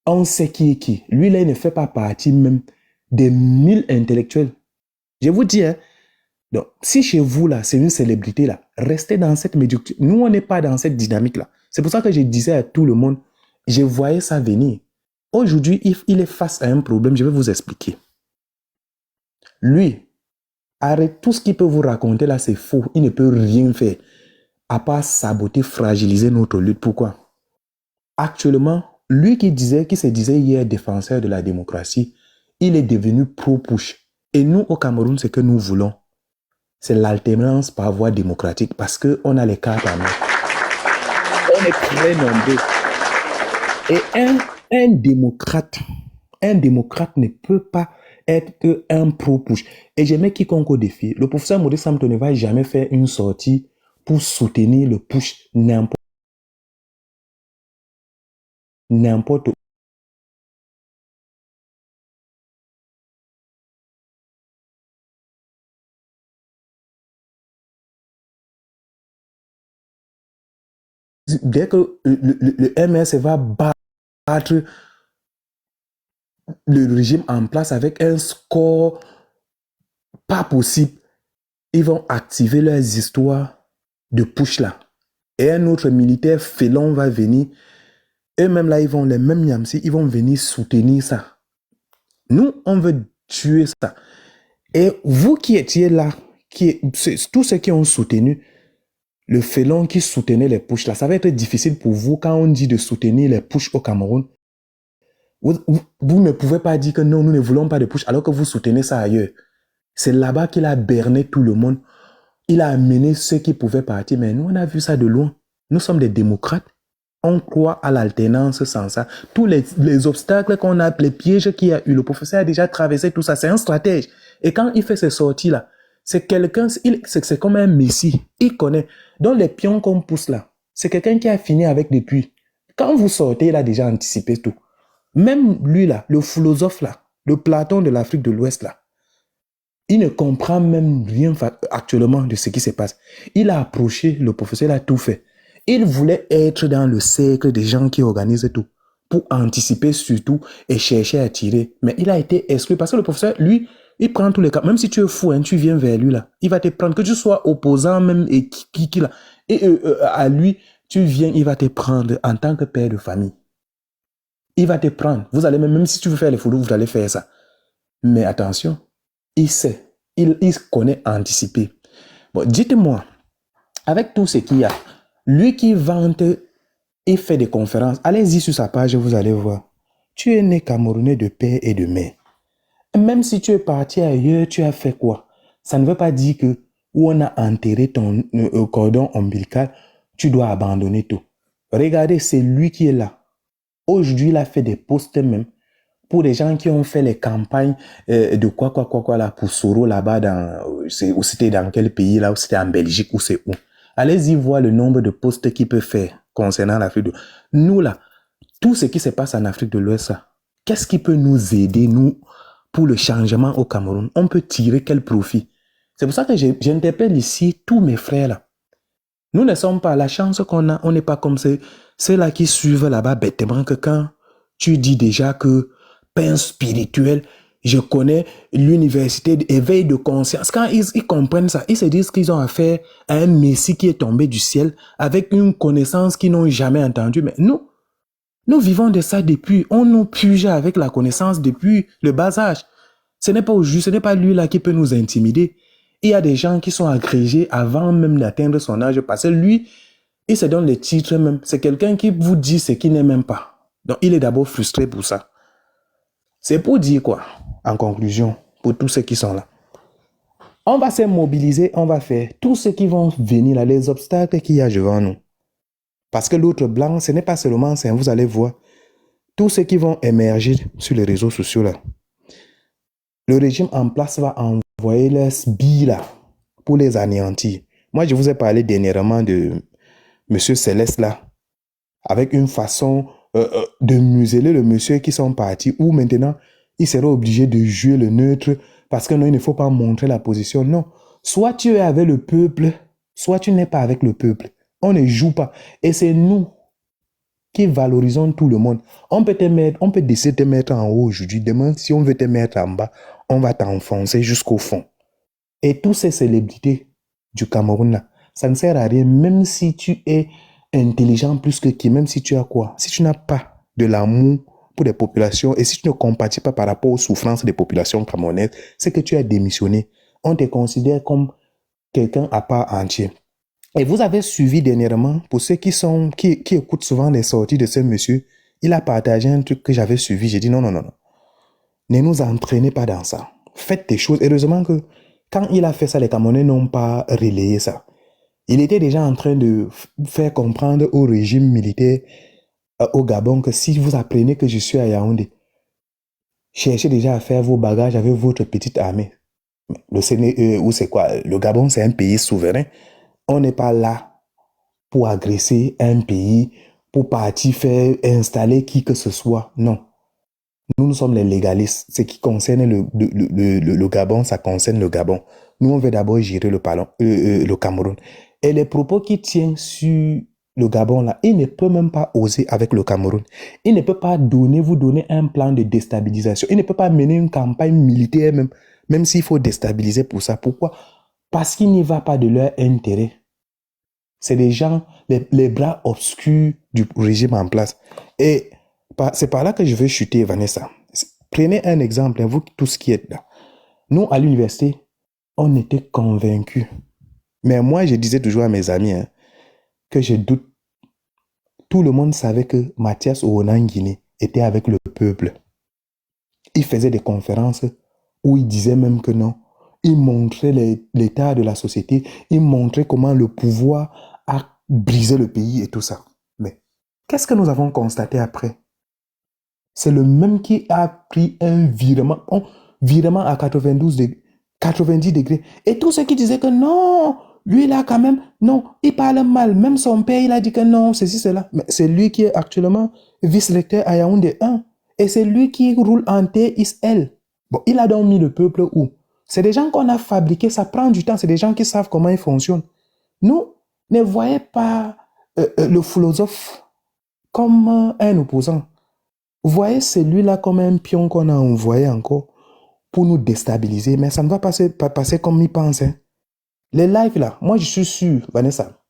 On sait qui est qui. Lui là, il ne fait pas partie même des 1000 intellectuels. Je vous dis, hein, donc, si chez vous, là, c'est une célébrité, là, restez dans cette médiocrité. Nous, on n'est pas dans cette dynamique-là. C'est pour ça que je disais à tout le monde, je voyais ça venir. Aujourd'hui, il est face à un problème, je vais vous expliquer. Lui, arrête tout ce qu'il peut vous raconter, là, c'est faux. Il ne peut rien faire, à part saboter, fragiliser notre lutte. Pourquoi? Actuellement, lui qui se disait hier défenseur de la démocratie, il est devenu pro-push. Et nous, au Cameroun, ce que nous voulons, c'est l'alternance par voie démocratique parce qu'on a les cartes en main. On est très nombreux. Et un démocrate ne peut pas être qu'un pro-push. Et je mets quiconque au défi. Le professeur Maurice Kamto ne va jamais faire une sortie pour soutenir le push n'importe où. Dès que le MS va battre le régime en place avec un score pas possible, ils vont activer leurs histoires de push là. Et un autre militaire félon va venir eux-mêmes là, les mêmes Niamsi, ils vont venir soutenir ça. Nous, on veut tuer ça. Et vous qui étiez là, tous ceux qui ont soutenu le félon qui soutenait les pushs là, ça va être difficile pour vous quand on dit de soutenir les pushs au Cameroun. Vous ne pouvez pas dire que non, nous ne voulons pas de push alors que vous soutenez ça ailleurs. C'est là-bas qu'il a berné tout le monde. Il a amené ceux qui pouvaient partir, mais nous, on a vu ça de loin. Nous sommes des démocrates. On croit à l'alternance sans ça. Tous les obstacles qu'on a, les pièges qu'il y a eu, le professeur a déjà traversé tout ça. C'est un stratège. Et quand il fait ces sorties-là, c'est quelqu'un, c'est comme un messie. Il connaît. Donc les pions qu'on pousse là, c'est quelqu'un qui a fini avec depuis. Quand vous sortez, il a déjà anticipé tout. Même lui là, le philosophe là, le Platon de l'Afrique de l'Ouest là, il ne comprend même rien actuellement de ce qui se passe. Il a approché le professeur, il a tout fait. Il voulait être dans le cercle des gens qui organisent tout, pour anticiper surtout et chercher à tirer. Mais il a été exclu parce que le professeur, lui, il prend tous les cas. Même si tu es fou, hein, tu viens vers lui là, il va te prendre, que tu sois opposant même et qui là. Et à lui, tu viens, il va te prendre en tant que père de famille. Il va te prendre. Vous allez même si tu veux faire les photos, vous allez faire ça. Mais attention, il sait, il connaît anticiper. Bon, dites-moi, avec tout ce qu'il y a, lui qui vante et fait des conférences, allez-y sur sa page, vous allez voir. Tu es né Camerounais de père et de mère. Même si tu es parti ailleurs, tu as fait quoi? Ça ne veut pas dire que où on a enterré ton cordon ombilical, tu dois abandonner tout. Regardez, c'est lui qui est là. Aujourd'hui, il a fait des posts même pour les gens qui ont fait les campagnes de quoi là pour Soro là-bas ou c'était dans quel pays là, ou c'était en Belgique ou c'est où. Allez-y voir le nombre de posts qu'il peut faire concernant l'Afrique de l'Ouest. Nous là, tout ce qui se passe en Afrique de l'Ouest, qu'est-ce qui peut nous aider, nous, pour le changement au Cameroun? On peut tirer quel profit? C'est pour ça que j'interpelle ici tous mes frères là. Nous ne sommes pas, la chance qu'on a, on n'est pas comme ceux-là qui suivent là-bas bêtement, que quand tu dis déjà que pain spirituel, je connais l'université d'éveil de conscience. Quand ils comprennent ça, ils se disent qu'ils ont affaire à un messie qui est tombé du ciel avec une connaissance qu'ils n'ont jamais entendue. Mais nous vivons de ça depuis. On nous puge avec la connaissance depuis le bas âge. Ce n'est pas aujourd'hui, ce n'est pas lui là qui peut nous intimider. Il y a des gens qui sont agrégés avant même d'atteindre son âge parce que lui, il se donne les titres même. C'est quelqu'un qui vous dit ce qu'il n'est même pas. Donc, il est d'abord frustré pour ça. C'est pour dire quoi, en conclusion, pour tous ceux qui sont là. On va se mobiliser, on va faire tous ceux qui vont venir là, les obstacles qu'il y a devant nous. Parce que l'autre blanc, ce n'est pas seulement ça, vous allez voir. Tous ceux qui vont émerger sur les réseaux sociaux là. Le régime en place va envoyer les billes là pour les anéantir. Moi, je vous ai parlé dernièrement de monsieur Céleste là, avec une façon de museler le monsieur qui sont partis, où maintenant, il sera obligé de jouer le neutre parce que non, il ne faut pas montrer la position. Non, soit tu es avec le peuple, soit tu n'es pas avec le peuple. On ne joue pas. Et c'est nous qui valorisons tout le monde. On peut décider de te mettre en haut aujourd'hui. Demain, si on veut te mettre en bas, on va t'enfoncer jusqu'au fond. Et toutes ces célébrités du Cameroun là, ça ne sert à rien, même si tu es intelligent plus que qui, même si tu as quoi? Si tu n'as pas de l'amour pour les populations et si tu ne compatis pas par rapport aux souffrances des populations camerounaises, c'est que tu as démissionné. On te considère comme quelqu'un à part entière. Et vous avez suivi dernièrement, pour ceux qui écoutent souvent les sorties de ce monsieur, il a partagé un truc que j'avais suivi. J'ai dit non. Ne nous entraînez pas dans ça. Faites des choses. Heureusement que quand il a fait ça, les Camerounais n'ont pas relayé ça. Il était déjà en train de faire comprendre au régime militaire au Gabon que si vous apprenez que je suis à Yaoundé, cherchez déjà à faire vos bagages avec votre petite armée. Le Gabon, c'est un pays souverain. On n'est pas là pour agresser un pays, pour partir faire installer qui que ce soit. Non. Nous sommes les légalistes. Ce qui concerne le Gabon, ça concerne le Gabon. Nous, on veut d'abord gérer le Cameroun. Et les propos qui tiennent sur le Gabon, là, il ne peut même pas oser avec le Cameroun. Il ne peut pas vous donner un plan de déstabilisation. Il ne peut pas mener une campagne militaire même s'il faut déstabiliser pour ça. Pourquoi? Parce qu'il n'y va pas de leur intérêt. C'est des gens, les bras obscurs du régime en place. Et c'est par là que je veux chuter, Vanessa. Prenez un exemple, vous tous qui êtes là. Nous, à l'université, on était convaincus. Mais moi, je disais toujours à mes amis que je doute. Tout le monde savait que Mathias Ouonangini était avec le peuple. Il faisait des conférences où il disait même que non. Il montrait l'état de la société. Il montrait comment le pouvoir a brisé le pays et tout ça. Mais qu'est-ce que nous avons constaté après? C'est le même qui a pris un virement à 90 degrés. Et tous ceux qui disaient que non, lui là quand même, non, il parle mal. Même son père, il a dit que non, ceci, cela. Mais c'est lui qui est actuellement vice-recteur à Yaoundé 1. Et c'est lui qui roule en TSL. Bon, il a donc mis le peuple où? C'est des gens qu'on a fabriqués, ça prend du temps, c'est des gens qui savent comment ils fonctionnent. Nous, ne voyez pas le philosophe comme un opposant. Vous voyez celui-là comme un pion qu'on a envoyé encore pour nous déstabiliser, mais ça ne va pas passer comme il pense. Hein. Les lives là, moi je suis sûr, Vanessa,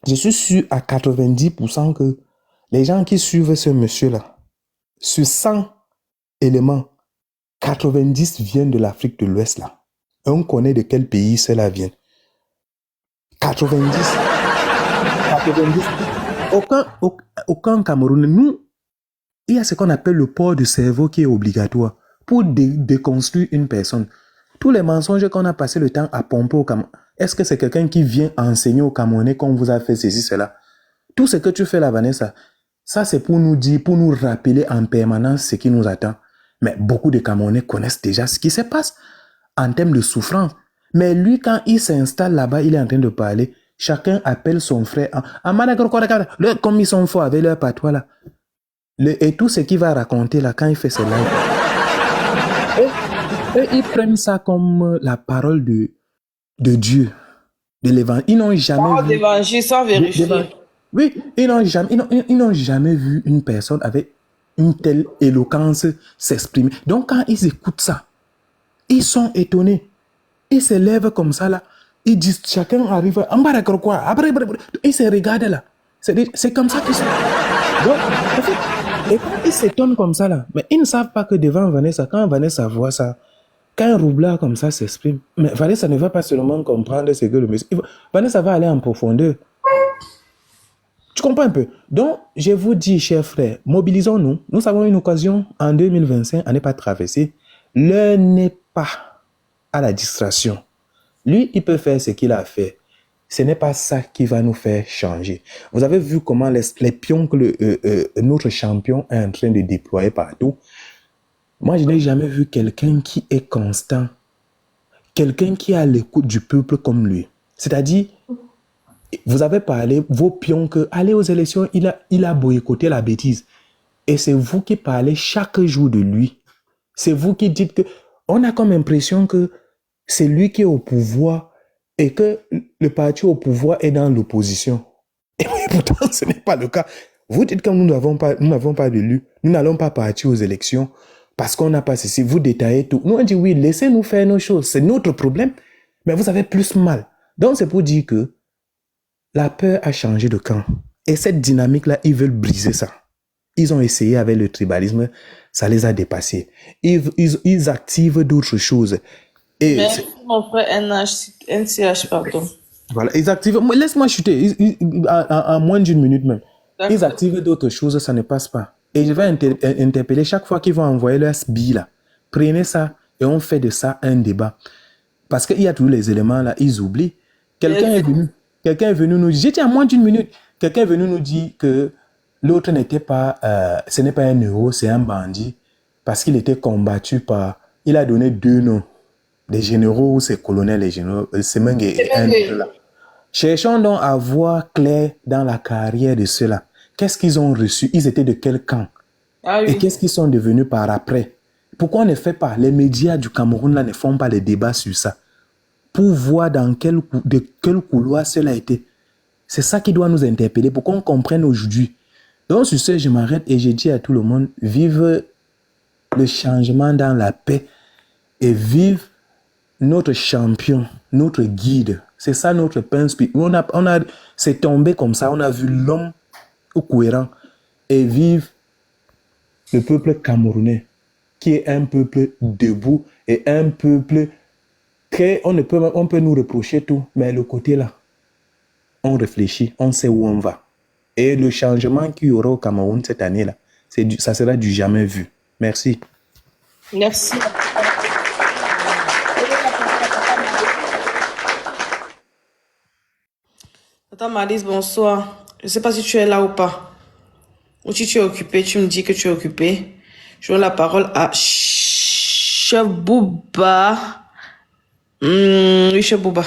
je suis sûr à 90% que les gens qui suivent ce monsieur-là, sur 100 éléments, 90 viennent de l'Afrique de l'Ouest là. Et on connaît de quel pays cela vient. 90. Aucun Camerounais. Nous, il y a ce qu'on appelle le port de cerveau qui est obligatoire pour déconstruire une personne. Tous les mensonges qu'on a passé le temps à pomper au Cameroun, est-ce que c'est quelqu'un qui vient enseigner aux Camerounais qu'on vous a fait ceci, cela? Tout ce que tu fais là, Vanessa, ça c'est pour nous dire, pour nous rappeler en permanence ce qui nous attend. Mais beaucoup de Camerounais connaissent déjà ce qui se passe en termes de souffrance. Mais lui, quand il s'installe là-bas, il est en train de parler. Chacun appelle son frère. Comme ils sont forts avec leur patois là. Et tout ce qu'il va raconter là, quand il fait ses lives. Et ils prennent ça comme la parole de Dieu, de l'évangile. Ils n'ont jamais vu. D'évangile sans vérifier. Oui, ils n'ont jamais vu une personne avec une telle éloquence s'exprimer. Donc quand ils écoutent ça, ils sont étonnés. Ils se lèvent comme ça là. Ils disent, chacun arrive, ils se regardent là. C'est comme ça qu'ils sont. Donc, en fait, et quand ils s'étonnent comme ça là, mais ils ne savent pas que devant Vanessa, quand Vanessa voit ça, quand un roublard comme ça s'exprime, mais Vanessa ne va pas seulement comprendre ce que le monsieur. Vanessa va aller en profondeur. Tu comprends un peu? Donc, je vous dis, chers frères, mobilisons-nous. Nous avons une occasion en 2025 à ne pas traverser. L'heure n'est pas à la distraction. Lui, il peut faire ce qu'il a fait. Ce n'est pas ça qui va nous faire changer. Vous avez vu comment les pions que notre champion est en train de déployer partout. Moi, je n'ai jamais vu quelqu'un qui est constant. Quelqu'un qui a l'écoute du peuple comme lui. C'est-à-dire, vous avez parlé, vos pions, que aller aux élections, il a boycotté la bêtise. Et c'est vous qui parlez chaque jour de lui. C'est vous qui dites que... On a comme impression que c'est lui qui est au pouvoir et que le parti au pouvoir est dans l'opposition. Et pourtant, ce n'est pas le cas. Vous dites que nous n'avons pas d'élu, nous n'allons pas partir aux élections parce qu'on n'a pas ceci. Vous détaillez tout. Nous, on dit oui, laissez-nous faire nos choses. C'est notre problème, mais vous avez plus mal. Donc, c'est pour dire que la peur a changé de camp. Et cette dynamique-là, ils veulent briser ça. Ils ont essayé avec le tribalisme, ça les a dépassés. Ils activent d'autres choses. Et merci mon frère NCH, pardon. Voilà, ils activent. Laisse-moi chuter. En moins d'une minute même. Ils activent d'autres choses, ça ne passe pas. Et je vais interpeller chaque fois qu'ils vont envoyer leur SBI là. Prenez ça et on fait de ça un débat. Parce qu'il y a tous les éléments là, ils oublient. Quelqu'un est venu nous dire, j'étais à moins d'une minute, quelqu'un est venu nous dire que l'autre n'était pas, ce n'est pas un héros, c'est un bandit, parce qu'il était combattu par, il a donné deux noms, des généraux ou c'est colonels, les généraux, Semengue et un autre là. Cherchons donc à voir clair dans la carrière de ceux-là. Qu'est-ce qu'ils ont reçu? Ils étaient de quel camp? Ah oui. Et qu'est-ce qu'ils sont devenus par après? Pourquoi on ne fait pas, les médias du Cameroun là ne font pas les débats sur ça? Pour voir de quel couloir cela a été. C'est ça qui doit nous interpeller pour qu'on comprenne aujourd'hui. Donc sur ce, je m'arrête et je dis à tout le monde, vive le changement dans la paix et vive notre champion, notre guide, C'est ça notre pain spirituel. C'est tombé comme ça. On a vu l'homme cohérent et vive le peuple camerounais, qui est un peuple debout et un peuple très... On peut nous reprocher tout, mais le côté là, on réfléchit, on sait où on va. Et le changement qu'il y aura au Cameroun cette année-là, ça sera du jamais vu. Merci. Merci. Tata Malice, bonsoir. Je ne sais pas si tu es là ou pas. Ou si tu es occupé, tu me dis que tu es occupé. Je donne la parole à Chef Bouba. Oui, Chef Bouba.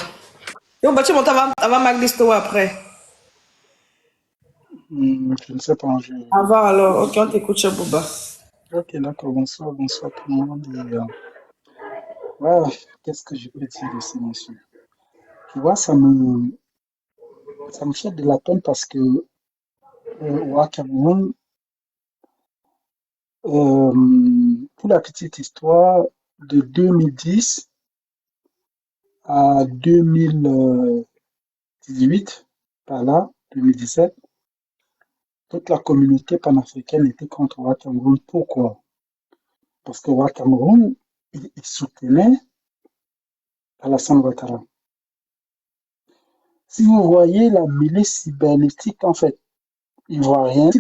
Donc, tu montes avant Magdis ou après? Je ne sais pas. Avant alors, ok, on t'écoute, Chef Bouba. Ok, d'accord. Bonsoir tout le monde. Voilà, qu'est-ce que je peux dire de ces messieurs? Tu vois, ça me fait de la peine parce que au Cameroun, pour la petite histoire, de 2010 à 2018, par là, 2017, toute la communauté panafricaine était contre Roi Cameroun. Pourquoi? Parce que Roi Cameroun, il soutenait Alassane Ouattara. Si vous voyez la milice cybernétique, en fait, il ne voit rien.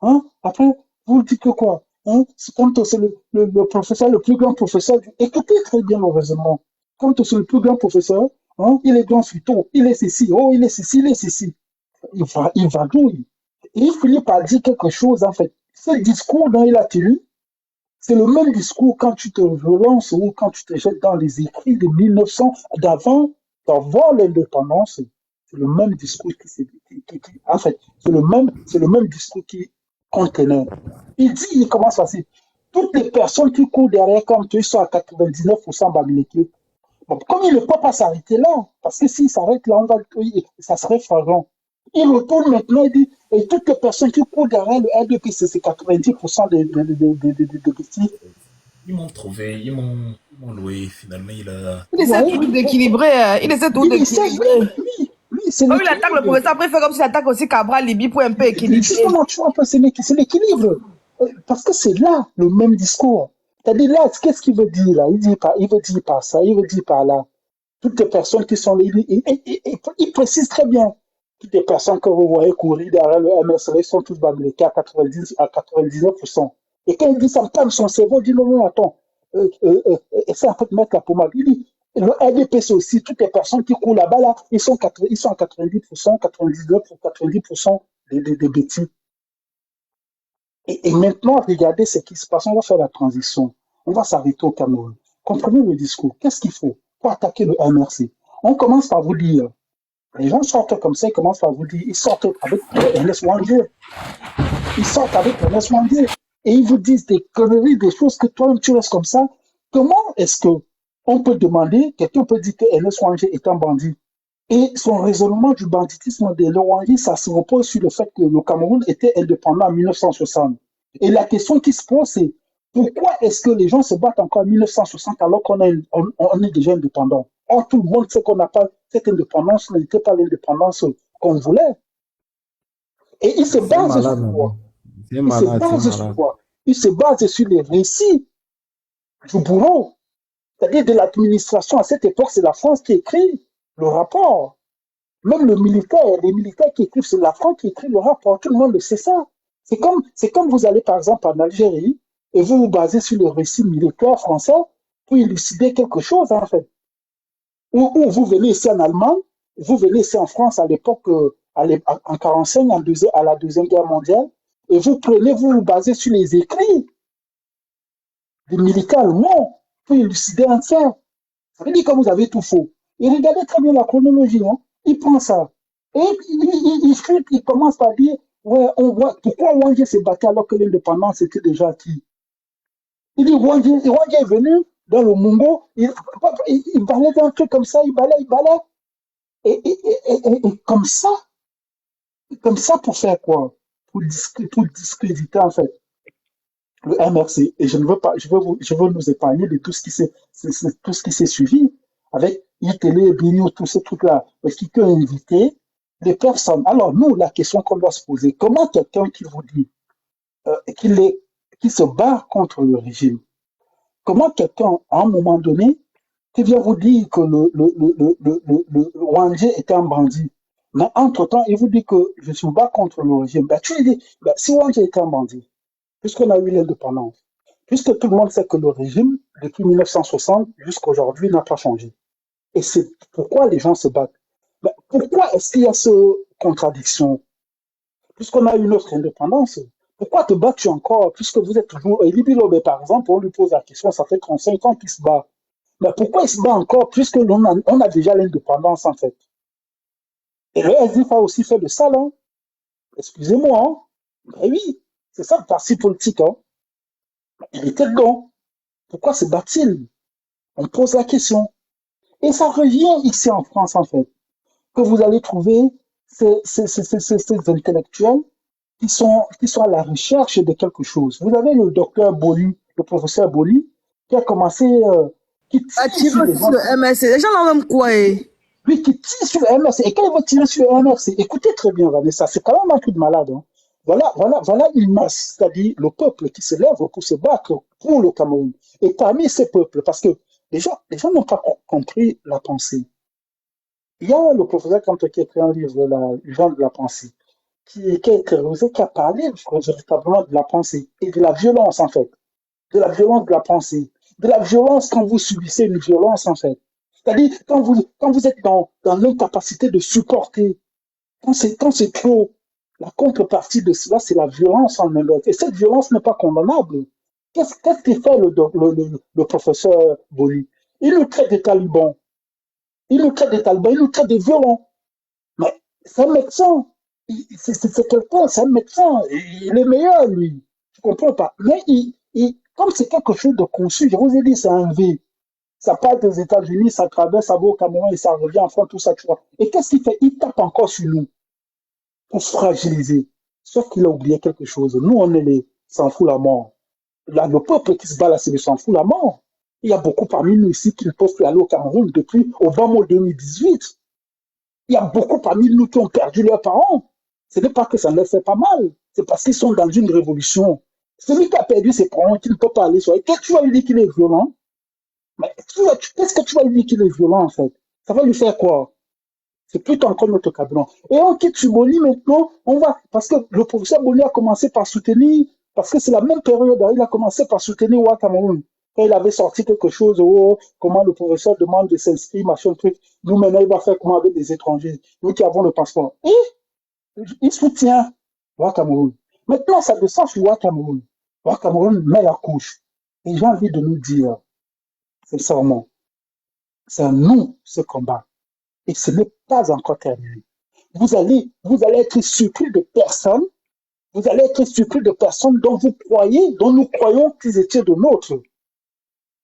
Hein? Après, vous dites que quoi? Hein? Quand c'est le professeur, le plus grand professeur, écoutez très bien le raisonnement. Quand c'est le plus grand professeur, hein, il est dans Futo, il est ceci, oh, il est ceci, il est ceci. Il va d'où? Et il finit par dire quelque chose, en fait. Ce discours dont il a tenu, c'est le même discours quand tu te relances ou quand tu te jettes dans les écrits de 1900, d'avoir l'indépendance. C'est le même discours en fait, c'est le même discours qui contenait. Il commence à dire, toutes les personnes qui courent derrière comme tu sont à 99% bamileke. Bon, comme il ne peut pas s'arrêter là, parce que s'il s'arrête là, ça serait flagrant. Il retourne maintenant et dit, et toutes les personnes qui courent derrière le RDP, c'est 90% de petits. Ils m'ont trouvé, ils m'ont loué, finalement, il essaie tout d'équilibrer. Il essaie tout d'équilibrer. Oui, c'est il attaque le professeur, après il fait comme s'il attaque aussi Cabral, Libye pour un peu équilibrer. Justement, tu vois un peu, c'est l'équilibre. Parce que c'est là le même discours. C'est-à-dire là, qu'est-ce qu'il veut dire là? Il veut dire par ça, il veut dire par là. Toutes les personnes qui sont là, il précise très bien. Toutes les personnes que vous voyez courir derrière le MSL sont tous bamilekés à 99%. Et quand il dit ça me calme son cerveau, il dit non, attends, essaie un peu de mettre la pommade. Il dit, le RDP, c'est aussi toutes les personnes qui courent là-bas, là, ils sont à 90%, 90% des bêtises. Et maintenant, regardez ce qui se passe. On va faire la transition. On va s'arrêter au Cameroun. Comprenez le discours. Qu'est-ce qu'il faut pour attaquer le MRC? On commence par vous dire, les gens sortent comme ça, ils commencent par vous dire, ils sortent avec Ernest Ouandjé. Ils sortent avec Ernest Ouandjé. Et ils vous disent des conneries, des choses que toi, tu restes comme ça. Comment est-ce que on peut demander, quelqu'un peut dire que Ernest Ouandjé est un bandit? Et son raisonnement du banditisme de l'Ouandjé, ça se repose sur le fait que le Cameroun était indépendant en 1960. Et la question qui se pose, c'est pourquoi est-ce que les gens se battent encore en 1960 alors qu'on est déjà indépendant? Or, tout le monde sait qu'on n'a pas cette indépendance, n'était pas l'indépendance qu'on voulait. Et il se base sur quoi? Il se base sur les récits du bourreau. C'est-à-dire de l'administration. À cette époque, c'est la France qui écrit le rapport. Même les militaires qui écrivent, c'est la France qui écrit le rapport. Tout le monde le sait ça. C'est comme vous allez par exemple en Algérie et vous vous basez sur les récits militaires français pour élucider quelque chose en fait. Ou vous venez ici en Allemagne, vous venez ici en France à l'époque, en 1945, à la Deuxième Guerre mondiale, et vous vous basez sur les écrits des militaires allemands pour élucider un fait. Ça veut dire que vous avez tout faux. Et regardez très bien la chronologie, hein. Il prend ça. Et il commence par dire, ouais, on voit pourquoi Ouandjé s'est battu alors que l'indépendance était déjà acquis. Il dit, Ouandjé est venu dans le Mungo, il parlait d'un truc comme ça, il balait. Et comme ça pour faire quoi? Pour discréditer en fait le MRC. Et je veux nous épargner de tout ce qui s'est suivi. avec Yetele, Bignou, tous ces trucs-là, parce qu'ils ont invité des personnes. Alors, nous, la question qu'on doit se poser, comment quelqu'un qui vous dit qui se bat contre le régime, comment quelqu'un, à un moment donné, qui vient vous dire que le Wangé était un bandit, mais entre-temps, il vous dit que je suis bas contre le régime. Ben, tu lui dis, ben, si Wangé était un bandit, puisqu'on a eu l'indépendance, puisque tout le monde sait que le régime, depuis 1960 jusqu'à aujourd'hui, n'a pas changé. Et c'est pourquoi les gens se battent. Ben, pourquoi est-ce qu'il y a cette contradiction? Puisqu'on a eu notre indépendance, pourquoi te bats-tu encore, puisque vous êtes toujours... Elie Bilobe, par exemple, on lui pose la question, ça fait 35 ans qu'il se bat. Mais pourquoi il se bat encore, puisque on a déjà l'indépendance, en fait? Et le SDF a aussi fait de ça, là. Excusez-moi, hein. Ben oui, c'est ça le parti politique, hein. Il était dedans. Pourquoi se bat-il? On pose la question. Et ça revient ici en France, en fait, que vous allez trouver ces intellectuels qui sont à la recherche de quelque chose. Vous avez le docteur Boli, le professeur Boli, qui a commencé, qui tire sur les gens. Le MSC, les gens n'ont même quoi, Lui qui tire sur le MRC. Et quand il va tirer sur le MRC, écoutez très bien, Vanessa, c'est quand même un truc de malade. Hein. Voilà une masse, c'est-à-dire le peuple qui se lève pour se battre pour le Cameroun. Et parmi ces peuples, parce que les gens n'ont pas compris la pensée. Il y a le professeur Kanté qui a écrit un livre, Le genre de la pensée, qui a parlé véritablement de la pensée et de la violence, en fait. De la violence de la pensée. De la violence quand vous subissez une violence, en fait. C'est-à-dire, quand vous êtes dans l'incapacité de supporter, quand c'est trop, la contrepartie de cela, c'est la violence en même temps. Et cette violence n'est pas condamnable. Qu'est-ce qu'il fait le professeur Boli? Il nous traite des talibans. Il nous traite des violents. Mais c'est un médecin. C'est quelqu'un, c'est un médecin. Il est meilleur, lui. Je comprends pas. Mais comme c'est quelque chose de conçu, je vous ai dit, c'est un V. Ça part des États-Unis, ça traverse, ça va au Cameroun et ça revient en France, tout ça, tu vois. Et qu'est-ce qu'il fait? Il tape encore sur nous pour fragiliser. Sauf qu'il a oublié quelque chose. Nous, on est les s'en fout la mort. Là, le peuple qui se bat là, c'est le s'en fout la mort. Il y a beaucoup parmi nous ici qui ne peuvent plus aller au Cameroun depuis Obama 2018. Il y a beaucoup parmi nous qui ont perdu leurs parents. Ce n'est pas que ça ne leur fait pas mal. C'est parce qu'ils sont dans une révolution. Celui qui a perdu ses parents, qui ne peut pas aller sur... Et qu'est-ce que tu vas lui dire qu'il est violent? Mais qu'est-ce que tu vas lui dire qu'il est violent, en fait? Ça va lui faire quoi? C'est plutôt encore notre cabinet. Et on quitte sur Boli maintenant, parce que le professeur Boli a commencé par soutenir, parce que c'est la même période, il a commencé par soutenir Ouad Cameroun. Quand il avait sorti quelque chose, comment le professeur demande de s'inscrire, machin, truc. Nous, maintenant, il va faire comment avec des étrangers, nous qui avons le passeport. Et il soutient Ouad Cameroun. Maintenant, ça descend sur Ouad Cameroun. Ouad Cameroun met la couche. Et j'ai envie de nous dire, sincèrement, c'est à nous ce combat. Et ce n'est pas encore terminé. Vous allez être surpris de personnes, dont nous croyons qu'ils étaient de nôtres.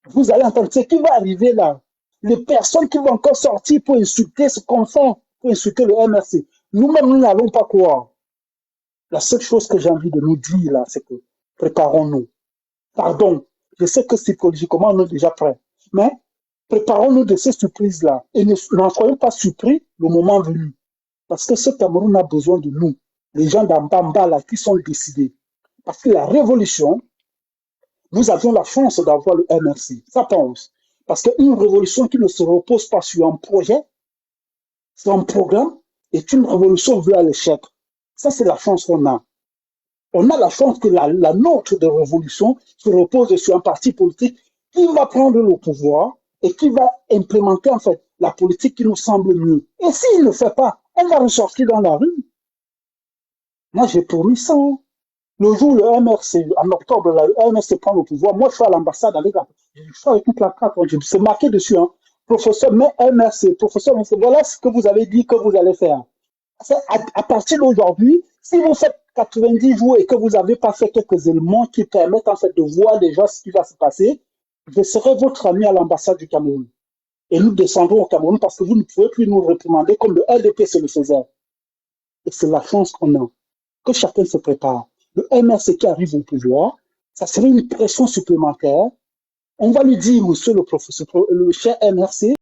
Vous allez entendre ce qui va arriver là. Les personnes qui vont encore sortir pour insulter ce qu'on fait, pour insulter le MRC. Nous-mêmes, nous n'allons pas croire. La seule chose que j'ai envie de nous dire là, c'est que préparons-nous. Pardon, je sais que psychologiquement, on est déjà prêts. Mais préparons-nous de ces surprises-là et n'en soyons pas surpris le moment venu. Parce que ce Cameroun a besoin de nous, les gens d'en bas là, qui sont décidés. Parce que la révolution, nous avions la chance d'avoir le MRC, ça pense. Parce qu'une révolution qui ne se repose pas sur un projet, sur un programme, est une révolution vue à l'échec. Ça, c'est la chance qu'on a. On a la chance que la nôtre de révolution se repose sur un parti politique qui va prendre le pouvoir et qui va implémenter en fait la politique qui nous semble mieux. Et s'il ne le fait pas, on va ressortir dans la rue. Moi, j'ai promis ça. Hein. Le jour où le MRC, en octobre, le MRC prend le pouvoir, moi, je suis à l'ambassade avec toute la carte, c'est marqué dessus, hein. Professeur, mais MRC, professeur, voilà ce que vous avez dit que vous allez faire. À partir d'aujourd'hui, si vous faites 90 jours et que vous n'avez pas fait quelques éléments qui permettent en fait de voir déjà ce qui va se passer, je serai votre ami à l'ambassade du Cameroun. Et nous descendrons au Cameroun parce que vous ne pouvez plus nous réprimander comme le LDP se le faisait. Et c'est la chance qu'on a. Que chacun se prépare. Le MRC qui arrive au pouvoir, ça serait une pression supplémentaire. On va lui dire, monsieur le professeur, le cher MRC,